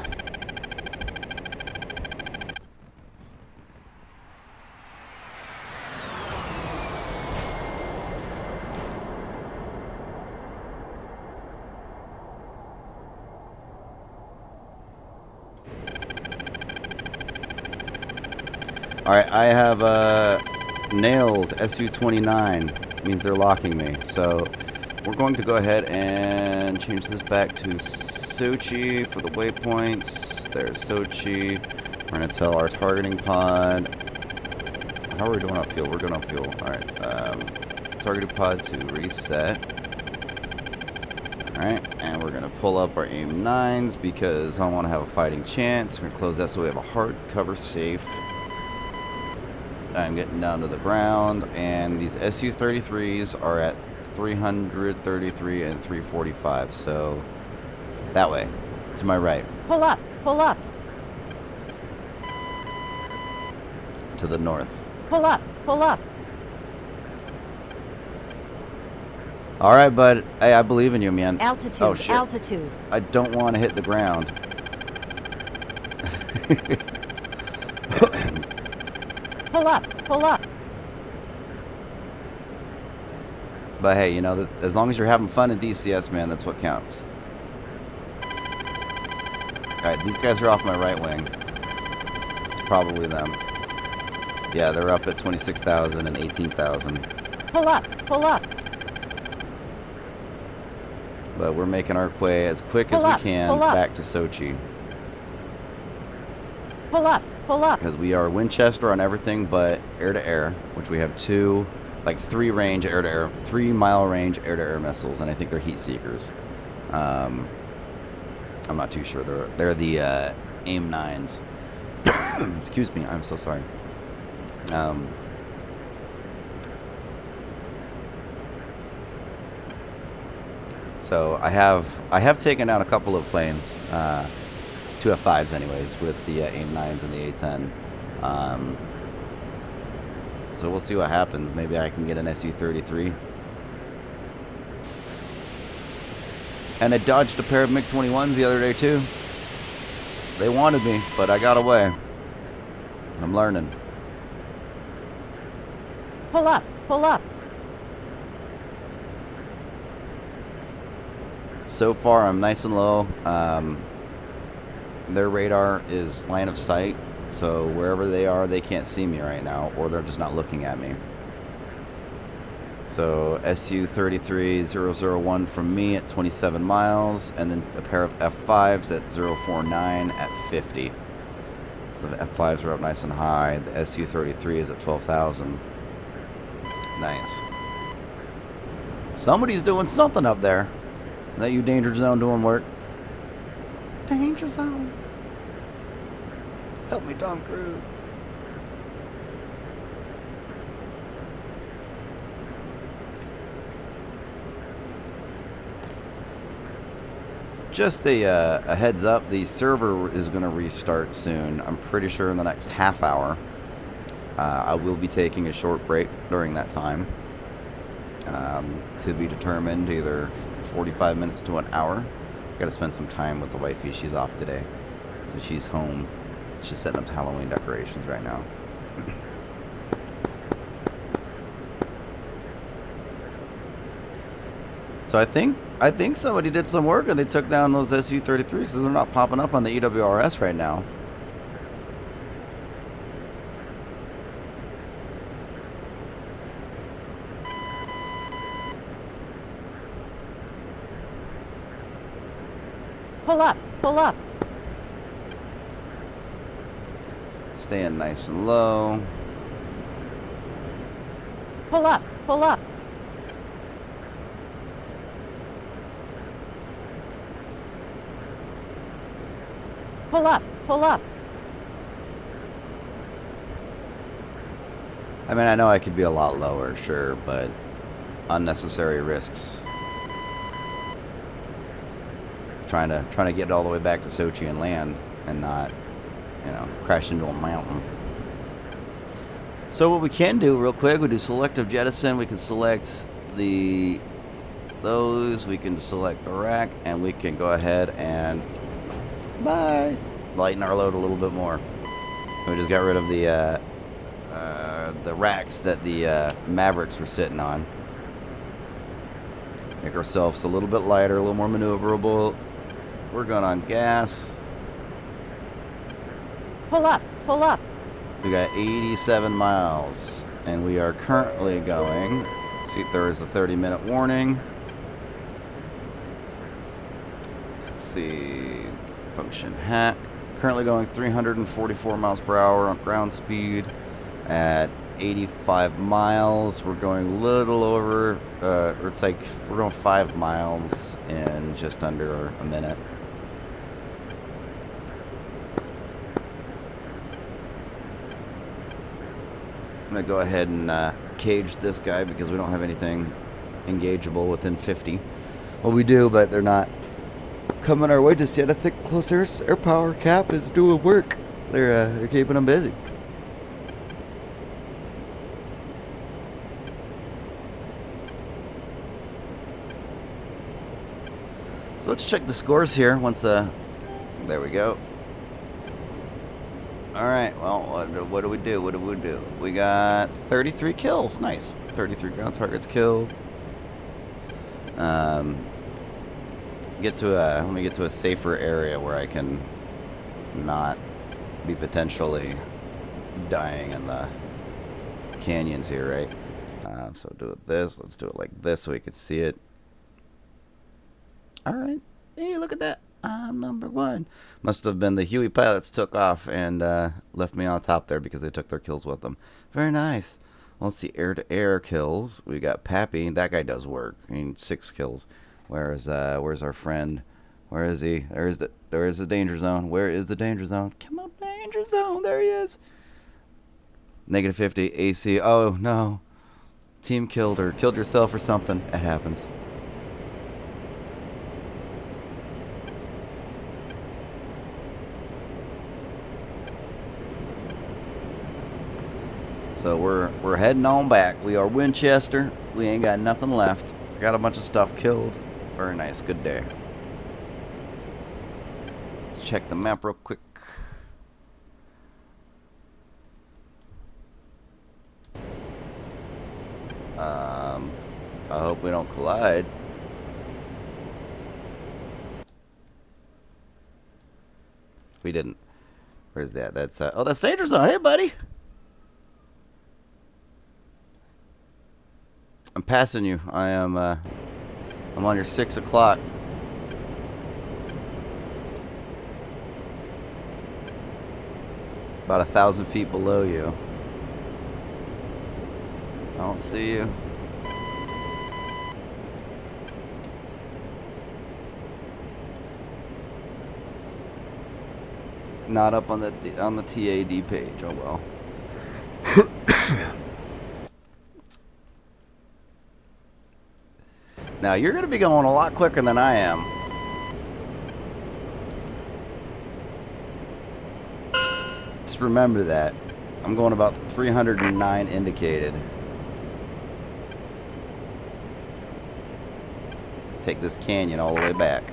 A: Alright, I have nails, SU-29, means they're locking me. So we're going to go ahead and change this back to Sochi for the waypoints. There's Sochi. We're going to tell our targeting pod. How are we doing on fuel? We're good on fuel. Alright. Targeting pod to reset. Alright. And we're going to pull up our AIM-9s because I want to have a fighting chance. We're going to close that so we have a hard cover safe. I'm getting down to the ground. And these Su-33s are at 333 and 345. So that way. To my right.
D: Pull up. Pull up.
A: To the north.
D: Pull up. Pull up.
A: Alright, bud. Hey, I believe in you, man.
D: Altitude.
A: Oh, shit.
D: Altitude.
A: I don't want to hit the ground.
D: Pull up. Pull up.
A: But hey, you know, as long as you're having fun in DCS, man, that's what counts. Alright, these guys are off my right wing. It's probably them. Yeah, they're up at 26,000 and 18,000.
D: Pull up. Pull up.
A: But we're making our way as quick as we can back to Sochi.
D: Pull up. Pull up.
A: Because we are Winchester on everything but air-to-air, which we have two, like 3 air-to-air, 3-mile range air-to-air missiles, and I think they're heat seekers. I'm not too sure. They're the AIM-9s. Excuse me, I'm so sorry. So I have taken down a couple of planes, 2 F5s anyways, with the AIM-9s and the A10. So we'll see what happens. Maybe I can get an Su-33. And I dodged a pair of MiG-21s the other day too. They wanted me, but I got away. I'm learning.
D: Pull up. Pull up.
A: So far, I'm nice and low. Their radar is line of sight, so wherever they are, they can't see me right now, or they're just not looking at me. So Su-33 001 from me at 27 miles, and then a pair of F5s at 049 at 50. So the F5s are up nice and high. The Su-33 is at 12,000. Nice. Somebody's doing something up there. Is that you, Danger Zone, doing work? Danger Zone. Help me, Tom Cruise. Just a heads up, the server is going to restart soon. I'm pretty sure in the next half hour. I will be taking a short break during that time. To be determined, either 45 minutes to an hour. Got to spend some time with the wifey. She's off today, so she's home. She's setting up Halloween decorations right now. So I think somebody did some work and they took down those Su-33s because they're not popping up on the EWRS right now.
D: Pull up. Pull up.
A: Staying nice and low.
D: Pull up. Pull up. Pull up. Pull up.
A: I mean, I know I could be a lot lower, sure, but unnecessary risks. Trying to get all the way back to Sochi and land and not, you know, crash into a mountain. So what we can do real quick, we do selective jettison. We can select those. We can select the rack, and we can go ahead and lighten our load a little bit more. We just got rid of the racks that the Mavericks were sitting on. Make ourselves a little bit lighter, a little more maneuverable. We're going on gas.
D: Pull up. Pull up.
A: We got 87 miles, and we are currently going. See, there is a 30-minute warning. see. Function hack. Currently going 344 miles per hour on ground speed at 85 miles. We're going a little over, or it's like we're going 5 miles in just under a minute. I'm going to go ahead and cage this guy because we don't have anything engageable within 50. Well, we do, but they're not coming our way just yet. I think close air power cap is doing work. They're keeping them busy. So let's check the scores here. Once there we go. All right. Well, what do we do? What do we do? We got 33 kills. Nice. 33 ground targets killed. Let me get to a safer area where I can not be potentially dying in the canyons here, right? So do it this. Let's do it like this so we can see it. All right. Hey, look at that. I'm number 1. Must have been the Huey pilots took off and left me on top there because they took their kills with them. Very nice. Let's see, air-to-air kills. We got Pappy. That guy does work. I mean, 6 kills. Where's our friend? Where is he? There is the danger zone. Where is the danger zone? Come on, danger zone. There he is. Negative 50 AC. Oh no. Team killed her. Killed yourself or something. It happens. So we're heading on back. We are Winchester. We ain't got nothing left. Got a bunch of stuff killed. Very nice. Good day. Let's check the map real quick. I hope we don't collide. We didn't. Where's that? That's oh, that's danger zone. Hey, buddy. I'm passing you. I'm on your 6 o'clock. About 1,000 feet below you. I don't see you. Not up on the TAD page. Oh well. Now you're going to be going a lot quicker than I am. Just remember that. I'm going about 309 indicated. Take this canyon all the way back.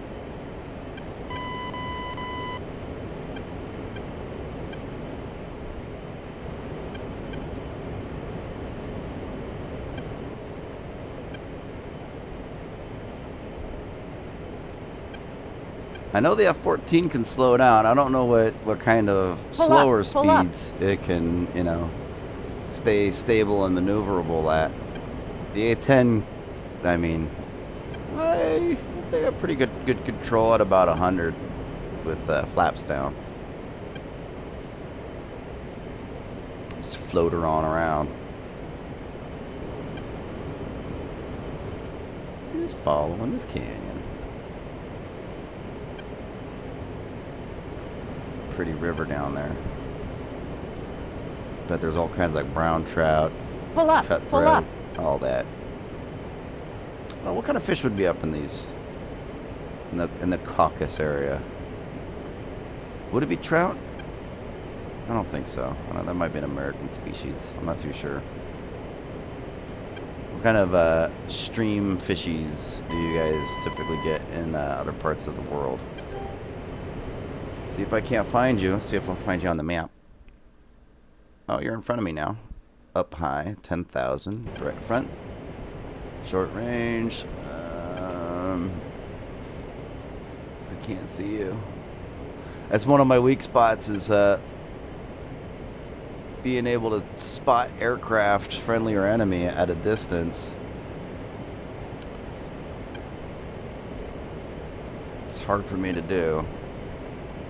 A: I know the F-14 can slow down. I don't know what kind of slower speeds it can, you know, stay stable and maneuverable at. The A10, I mean, they have pretty good control at about 100 with flaps down. Just float her on around. Just following this canyon. Pretty river down there. Bet there's all kinds of like brown trout, cutthroat, all that. Well, what kind of fish would be up in these? In the Caucasus area? Would it be trout? I don't think so. I don't know, that might be an American species. I'm not too sure. What kind of stream fishies do you guys typically get in other parts of the world? See if I can't find you. Let's see if I'll find you on the map. Oh, you're in front of me now. Up high, 10,000. Direct front. Short range. I can't see you. That's one of my weak spots is being able to spot aircraft, friendly or enemy, at a distance. It's hard for me to do.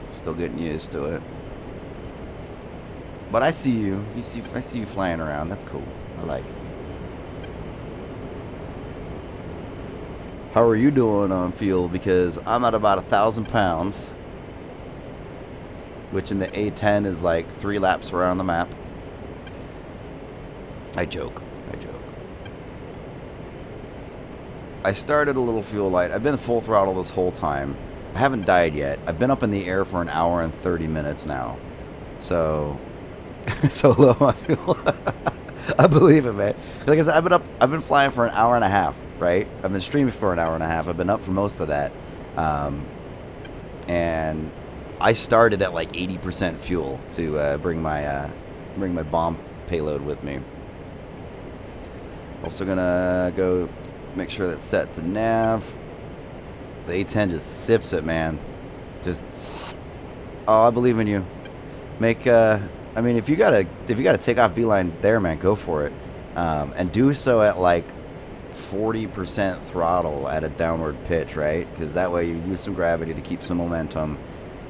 A: Still getting used to it. But I see you. I see you flying around. That's cool. I like it. How are you doing on fuel? Because I'm at about 1,000 pounds, which in the A10 is like 3 laps around the map. I joke. I started a little fuel light. I've been full throttle this whole time. I haven't died yet. I've been up in the air for an hour and 30 minutes now. So, so low on fuel. I believe it, man. Like I said, I've been flying for an hour and a half, right? I've been streaming for an hour and a half. I've been up for most of that. And I started at like 80% fuel to bring my bomb payload with me. Also gonna go make sure that's set to nav. The A10 just sips it, man. Just, oh, I believe in you. Make, I mean, if you gotta take off beeline there, man, go for it. And do so at like 40% throttle at a downward pitch, right? Because that way you use some gravity to keep some momentum,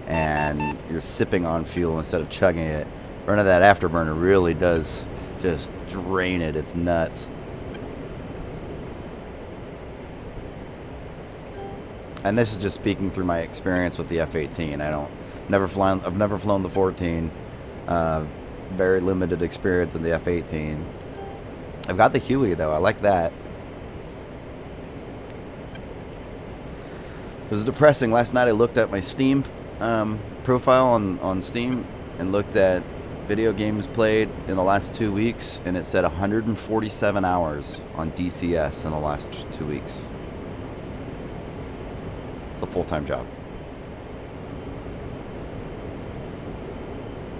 A: and you're sipping on fuel instead of chugging it. Running that afterburner really does just drain it. It's nuts. And this is just speaking through my experience with the F-18. I've never flown the 14. Very limited experience in the F-18. I've got the Huey though. I like that. It was depressing. Last night I looked at my Steam profile on Steam and looked at video games played in the last 2 weeks, and it said 147 hours on DCS in the last 2 weeks. It's a full-time job.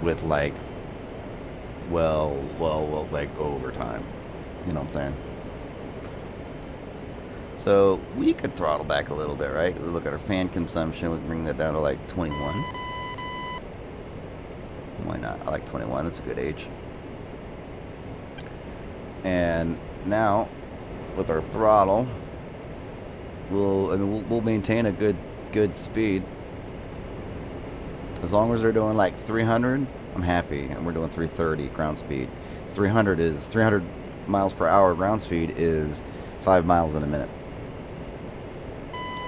A: With like, well, like overtime. You know what I'm saying? So we could throttle back a little bit, right? Look at our fan consumption. We can bring that down to like 21. Why not? I like 21. That's a good age. And now, with our throttle, we'll maintain a good speed. As long as they're doing like 300, I'm happy. And we're doing 330 ground speed. 300 miles per hour ground speed is 5 miles in a minute,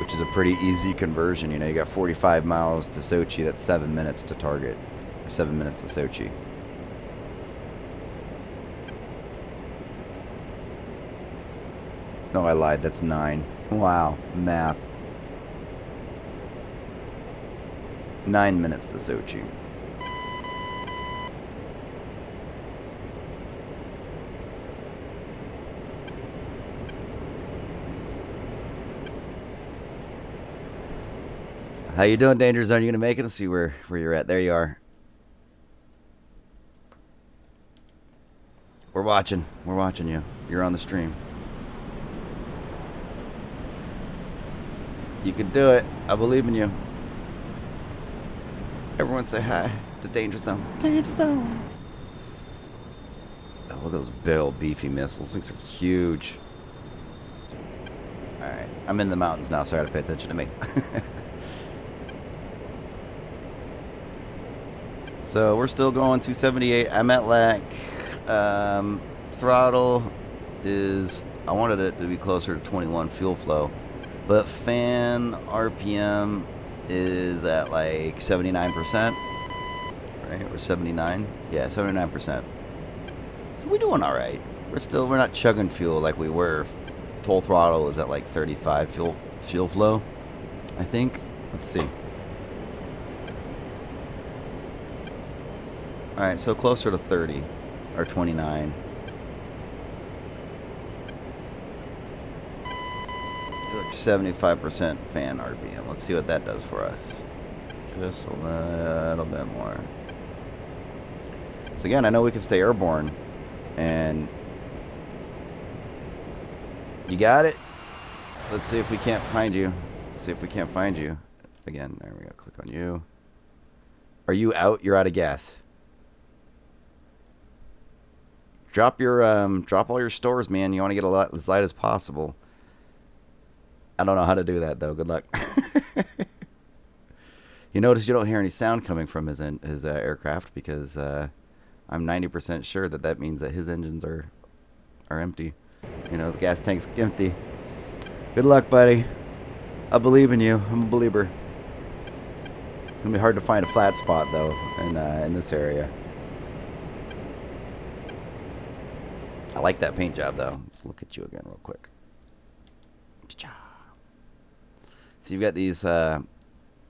A: which is a pretty easy conversion. You know, you got 45 miles to Sochi. That's 7 minutes to target, or 7 minutes to Sochi. No, I lied. That's 9. Wow, math. 9 minutes to Sochi. How you doing, Danger Zone? You gonna make it? Let's see where you're at. There you are. We're watching you. You're on the stream. You can do it. I believe in you. Everyone say hi to Danger Zone. Danger Zone. Oh, look at those big old beefy missiles. These are huge. Alright. I'm in the mountains now, so I gotta pay attention to me. So we're still going 278. I'm at LAC. Throttle is, I wanted it to be closer to 21 fuel flow, but fan RPM is at like 79%, right? Or 79? Yeah, 79%. So we're doing all right. We're not chugging fuel like we were. Full throttle is at like 35 fuel flow, I think. Let's see. All right, so closer to 30 or 29. Like 75% fan RPM. Let's see what that does for us. Just a little bit more. So again, I know we can stay airborne, and you got it. Let's see if we can't find you. Let's see if we can't find you. Again, there we go. Click on you. Are you out? You're out of gas. Drop all your stores, man. You want to get as light as possible. I don't know how to do that though. Good luck. You notice you don't hear any sound coming from his aircraft because I'm 90% sure that means that his engines are empty. You know, his gas tank's empty. Good luck, buddy. I believe in you. I'm a believer. It's gonna be hard to find a flat spot though in this area. I like that paint job though. Let's look at you again real quick. So you've got these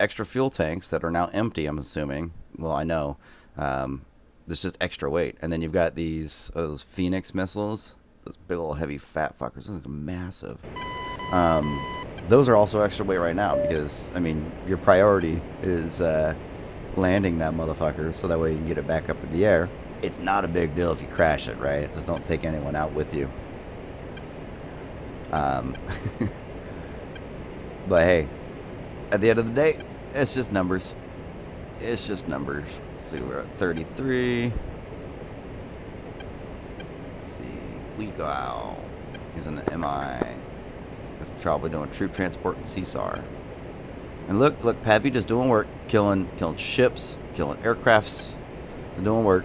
A: extra fuel tanks that are now empty, I'm assuming. Well, I know. There's just extra weight. And then you've got these those Phoenix missiles. Those big old heavy fat fuckers. Those are massive. Those are also extra weight right now because, I mean, your priority is landing that motherfucker so that way you can get it back up in the air. It's not a big deal if you crash it, right? Just don't take anyone out with you. But hey, at the end of the day, it's just numbers. It's just numbers. So we're at 33. Let's see. We go out. He's in an MI. He's probably doing troop transport and CSAR. And look, Pappy just doing work, killing ships, killing aircrafts, doing work.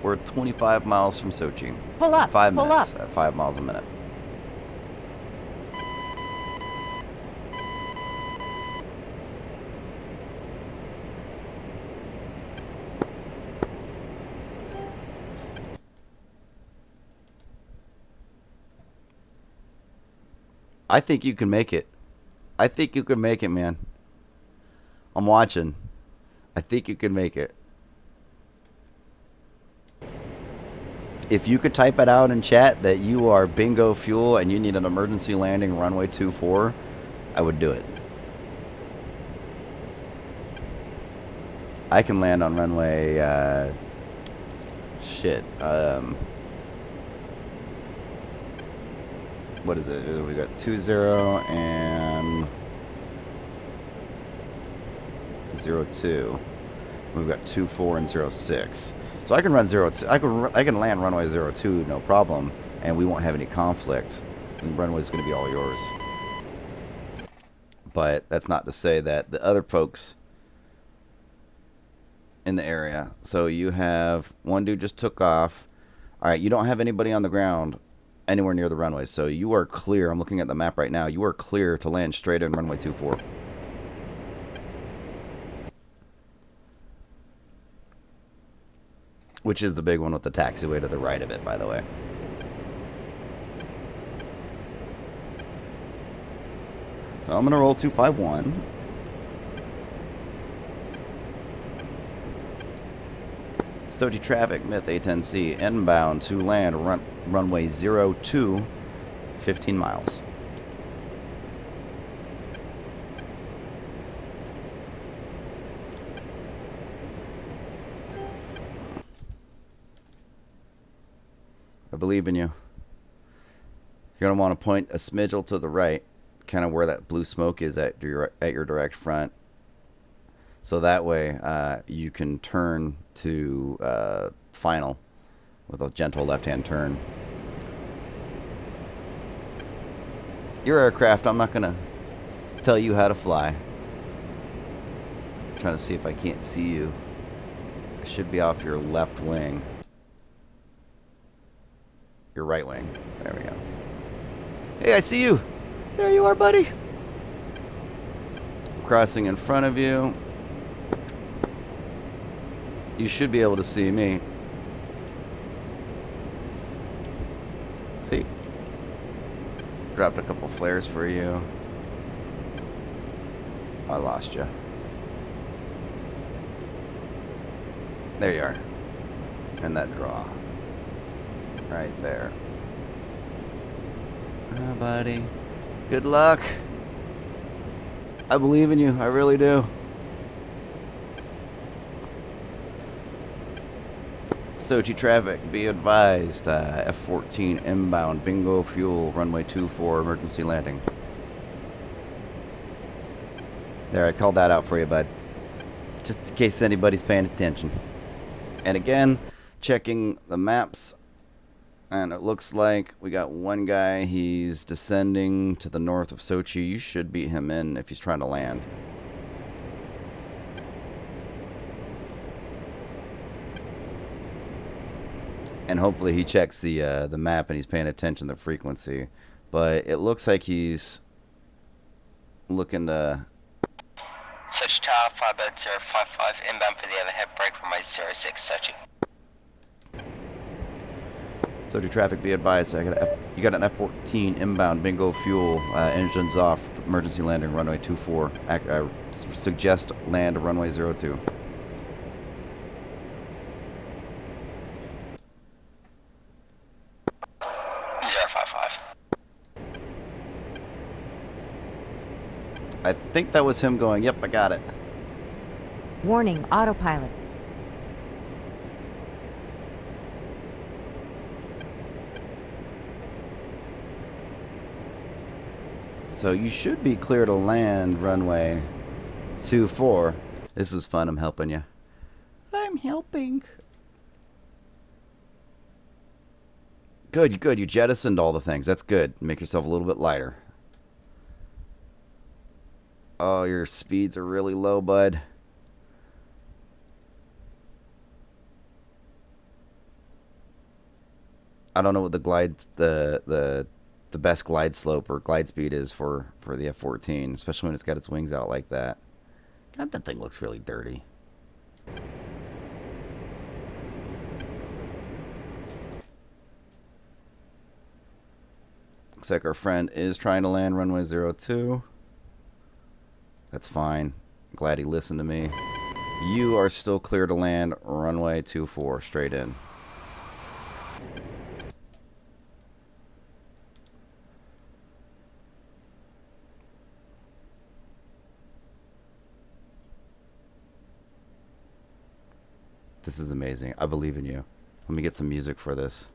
A: We're 25 miles from Sochi.
D: Pull up.
A: 5
D: Pull
A: minutes
D: up.
A: at 5 miles a minute. I think you can make it. I think you can make it, man. I'm watching. I think you can make it. If you could type it out in chat that you are bingo fuel and you need an emergency landing runway 24, I would do it. I can land on runway, what is it? We got 20 and 02. We've got 24 and 06. So I can run 02. I can land runway 02, no problem, and we won't have any conflict. And runway's going to be all yours. But that's not to say that the other folks in the area. So you have one dude just took off. All right, you don't have anybody on the ground anywhere near the runway, so you are clear. I'm looking at the map right now. You are clear to land straight in runway 24. Which is the big one with the taxiway to the right of it, by the way. So I'm going to roll 251. Sochi traffic, Myth A10C, inbound to land runway 02, 15 miles. I believe in you. You're going to want to point a smidgel to the right, kind of where that blue smoke is at your direct front. So that way you can turn to final with a gentle left-hand turn. Your aircraft, I'm not going to tell you how to fly. I'm trying to see if I can't see you. I should be off your left wing. Your right wing. There we go. Hey, I see you. There you are, buddy. I'm crossing in front of you. You should be able to see me. See? Dropped a couple flares for you. I lost you. There you are. And that draw. Right there. Oh, buddy. Good luck. I believe in you. I really do. Sochi traffic, be advised. F-14 inbound, bingo fuel, runway 24, emergency landing. There, I called that out for you, bud. Just in case anybody's paying attention. And again, checking the maps. And it looks like we got one guy. He's descending to the north of Sochi. You should beat him in if he's trying to land. And hopefully he checks the map and he's paying attention to the frequency. But it looks like he's looking to...
E: Search Tower 58055 inbound for the overhead brake runway 06, searching.
A: So do traffic, be advised. You got an F-14 inbound, bingo fuel, engines off, emergency landing, runway 24. Suggest land runway 02.
E: 055.
A: I think that was him going, yep, I got it.
D: Warning, autopilot.
A: So you should be clear to land runway 24. This is fun, I'm helping you. I'm helping. Good, good. You jettisoned all the things. That's good. Make yourself a little bit lighter. Oh, your speeds are really low, bud. I don't know what the best glide slope or glide speed is for the F-14, especially when it's got its wings out like that. God, that thing looks really dirty. Looks like our friend is trying to land runway 02. That's fine. Glad he listened to me. You are still clear to land runway 24, straight in. This is amazing. I believe in you. Let me get some music for this.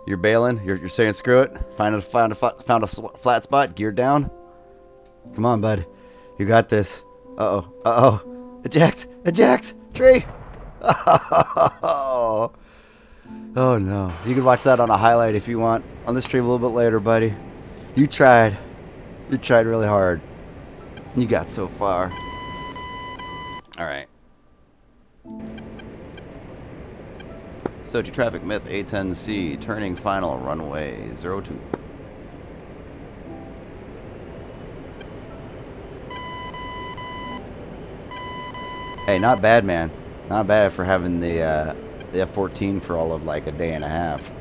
A: You're bailing? You're saying screw it? Found a flat spot? Geared down? Come on, bud. You got this. Uh-oh. Uh-oh. Eject! Eject! Tree! Oh no. You can watch that on a highlight if you want. On the stream a little bit later, buddy. You tried. You tried really hard. You got so far. Alright. Sochi traffic myth A10C. Turning final runway 02. Hey, not bad, man. Not bad for having the F-14 for all of like a day and a half.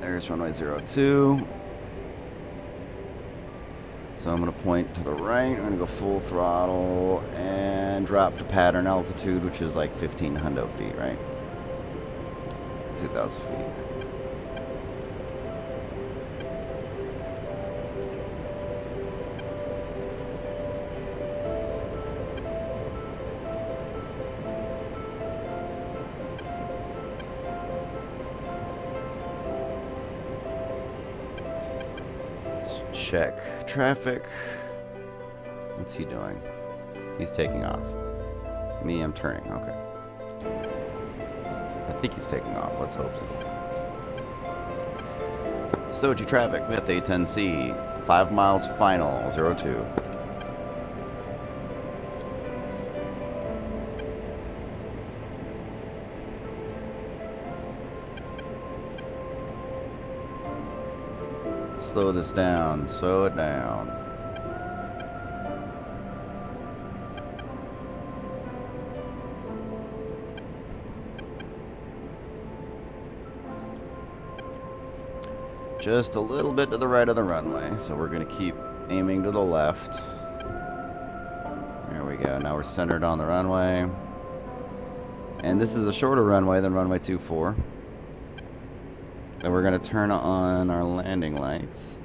A: There's runway 02. So I'm going to point to the right. I'm going to go full throttle and drop to pattern altitude, which is like 1,500 feet, right? 2,000 feet. Check traffic. What's he doing? He's taking off. Me, I'm turning. Okay. I think he's taking off. Let's hope so. Sochi traffic with A10C. 5 miles final 02. Slow this down. Slow it down. Just a little bit to the right of the runway, so we're going to keep aiming to the left. There we go. Now we're centered on the runway. And this is a shorter runway than runway 24. And we're going to turn on our landing lights.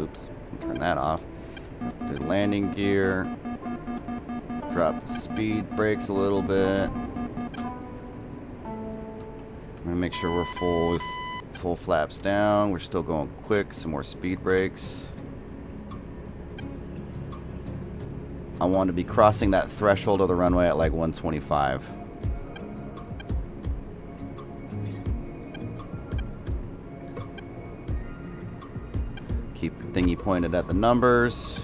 A: Oops, turn that off. Do landing gear. Drop the speed brakes a little bit. I'm going to make sure we're full with full flaps down. We're still going quick. Some more speed brakes. I want to be crossing that threshold of the runway at like 125. Keep the thingy pointed at the numbers.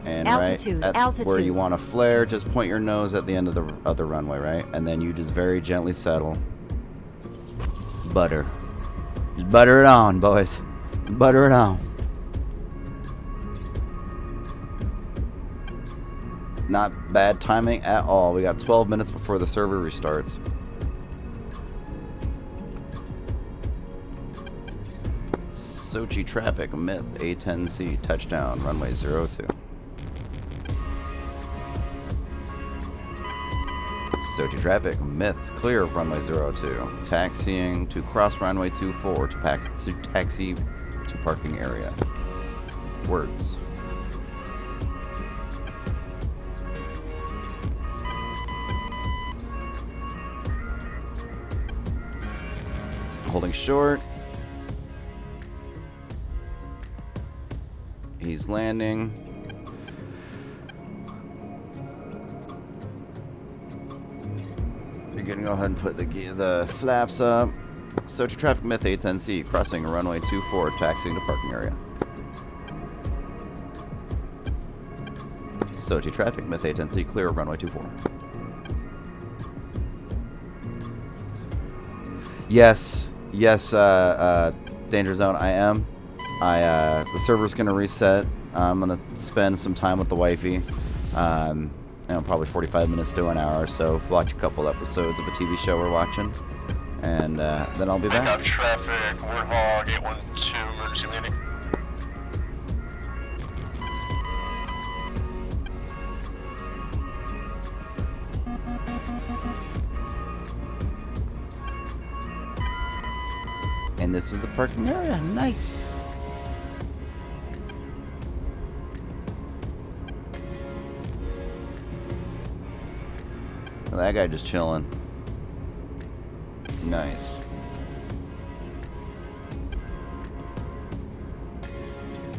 A: And
D: Altitude,
A: right at
D: altitude.
A: where you want to flare, just point your nose at the end of the runway, right? And then you just very gently settle. Butter. Just butter it on, boys. Butter it on. Not bad timing at all. We got 12 minutes before the server restarts. Sochi traffic, myth, A10C, touchdown, runway 02. Sochi traffic, myth, clear of runway 02. Taxiing to cross runway 24 to taxi to parking area. Words. Holding short. He's landing. You're gonna go ahead and put the flaps up. Sochi traffic myth A10C crossing runway 24, taxiing to parking area. Sochi traffic myth A10C clear of runway 24. Yes, danger zone. I am. The server's gonna reset. I'm gonna spend some time with the wifey. Probably 45 minutes to an hour or so. Watch a couple episodes of a TV show we're watching, and then I'll be back.
C: Pick up traffic, Warthog 812, emergency landing.
A: And this is the parking area. Nice. That guy just chilling. Nice.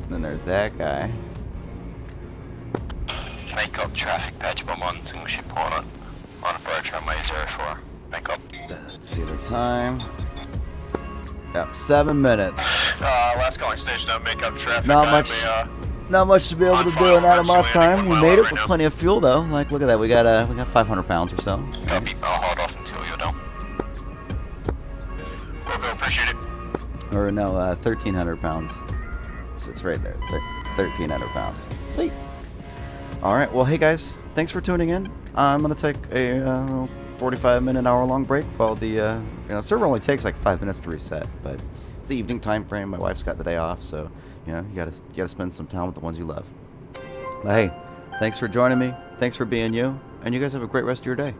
A: Then there's that guy.
C: Make up traffic, patch bomb on English Porter on approach runway 04. Make up.
A: Let's see the time. Yep, 7 minutes.
C: Last calling station, make up traffic.
A: Not much to be able to do in that amount of time. We made it with plenty of fuel though. Like, look at that. We got 500 pounds or so.
C: Copy. I'll hold off until you're done. Go, appreciate it.
A: Or no, 1,300 pounds. So it's right there. 1,300 pounds. Sweet. All right. Well, hey guys, thanks for tuning in. I'm gonna take a 45-minute, hour-long break while the server only takes like 5 minutes to reset, but it's the evening time frame. My wife's got the day off, so you gotta spend some time with the ones you love. But hey, thanks for joining me. Thanks for being you, and you guys have a great rest of your day.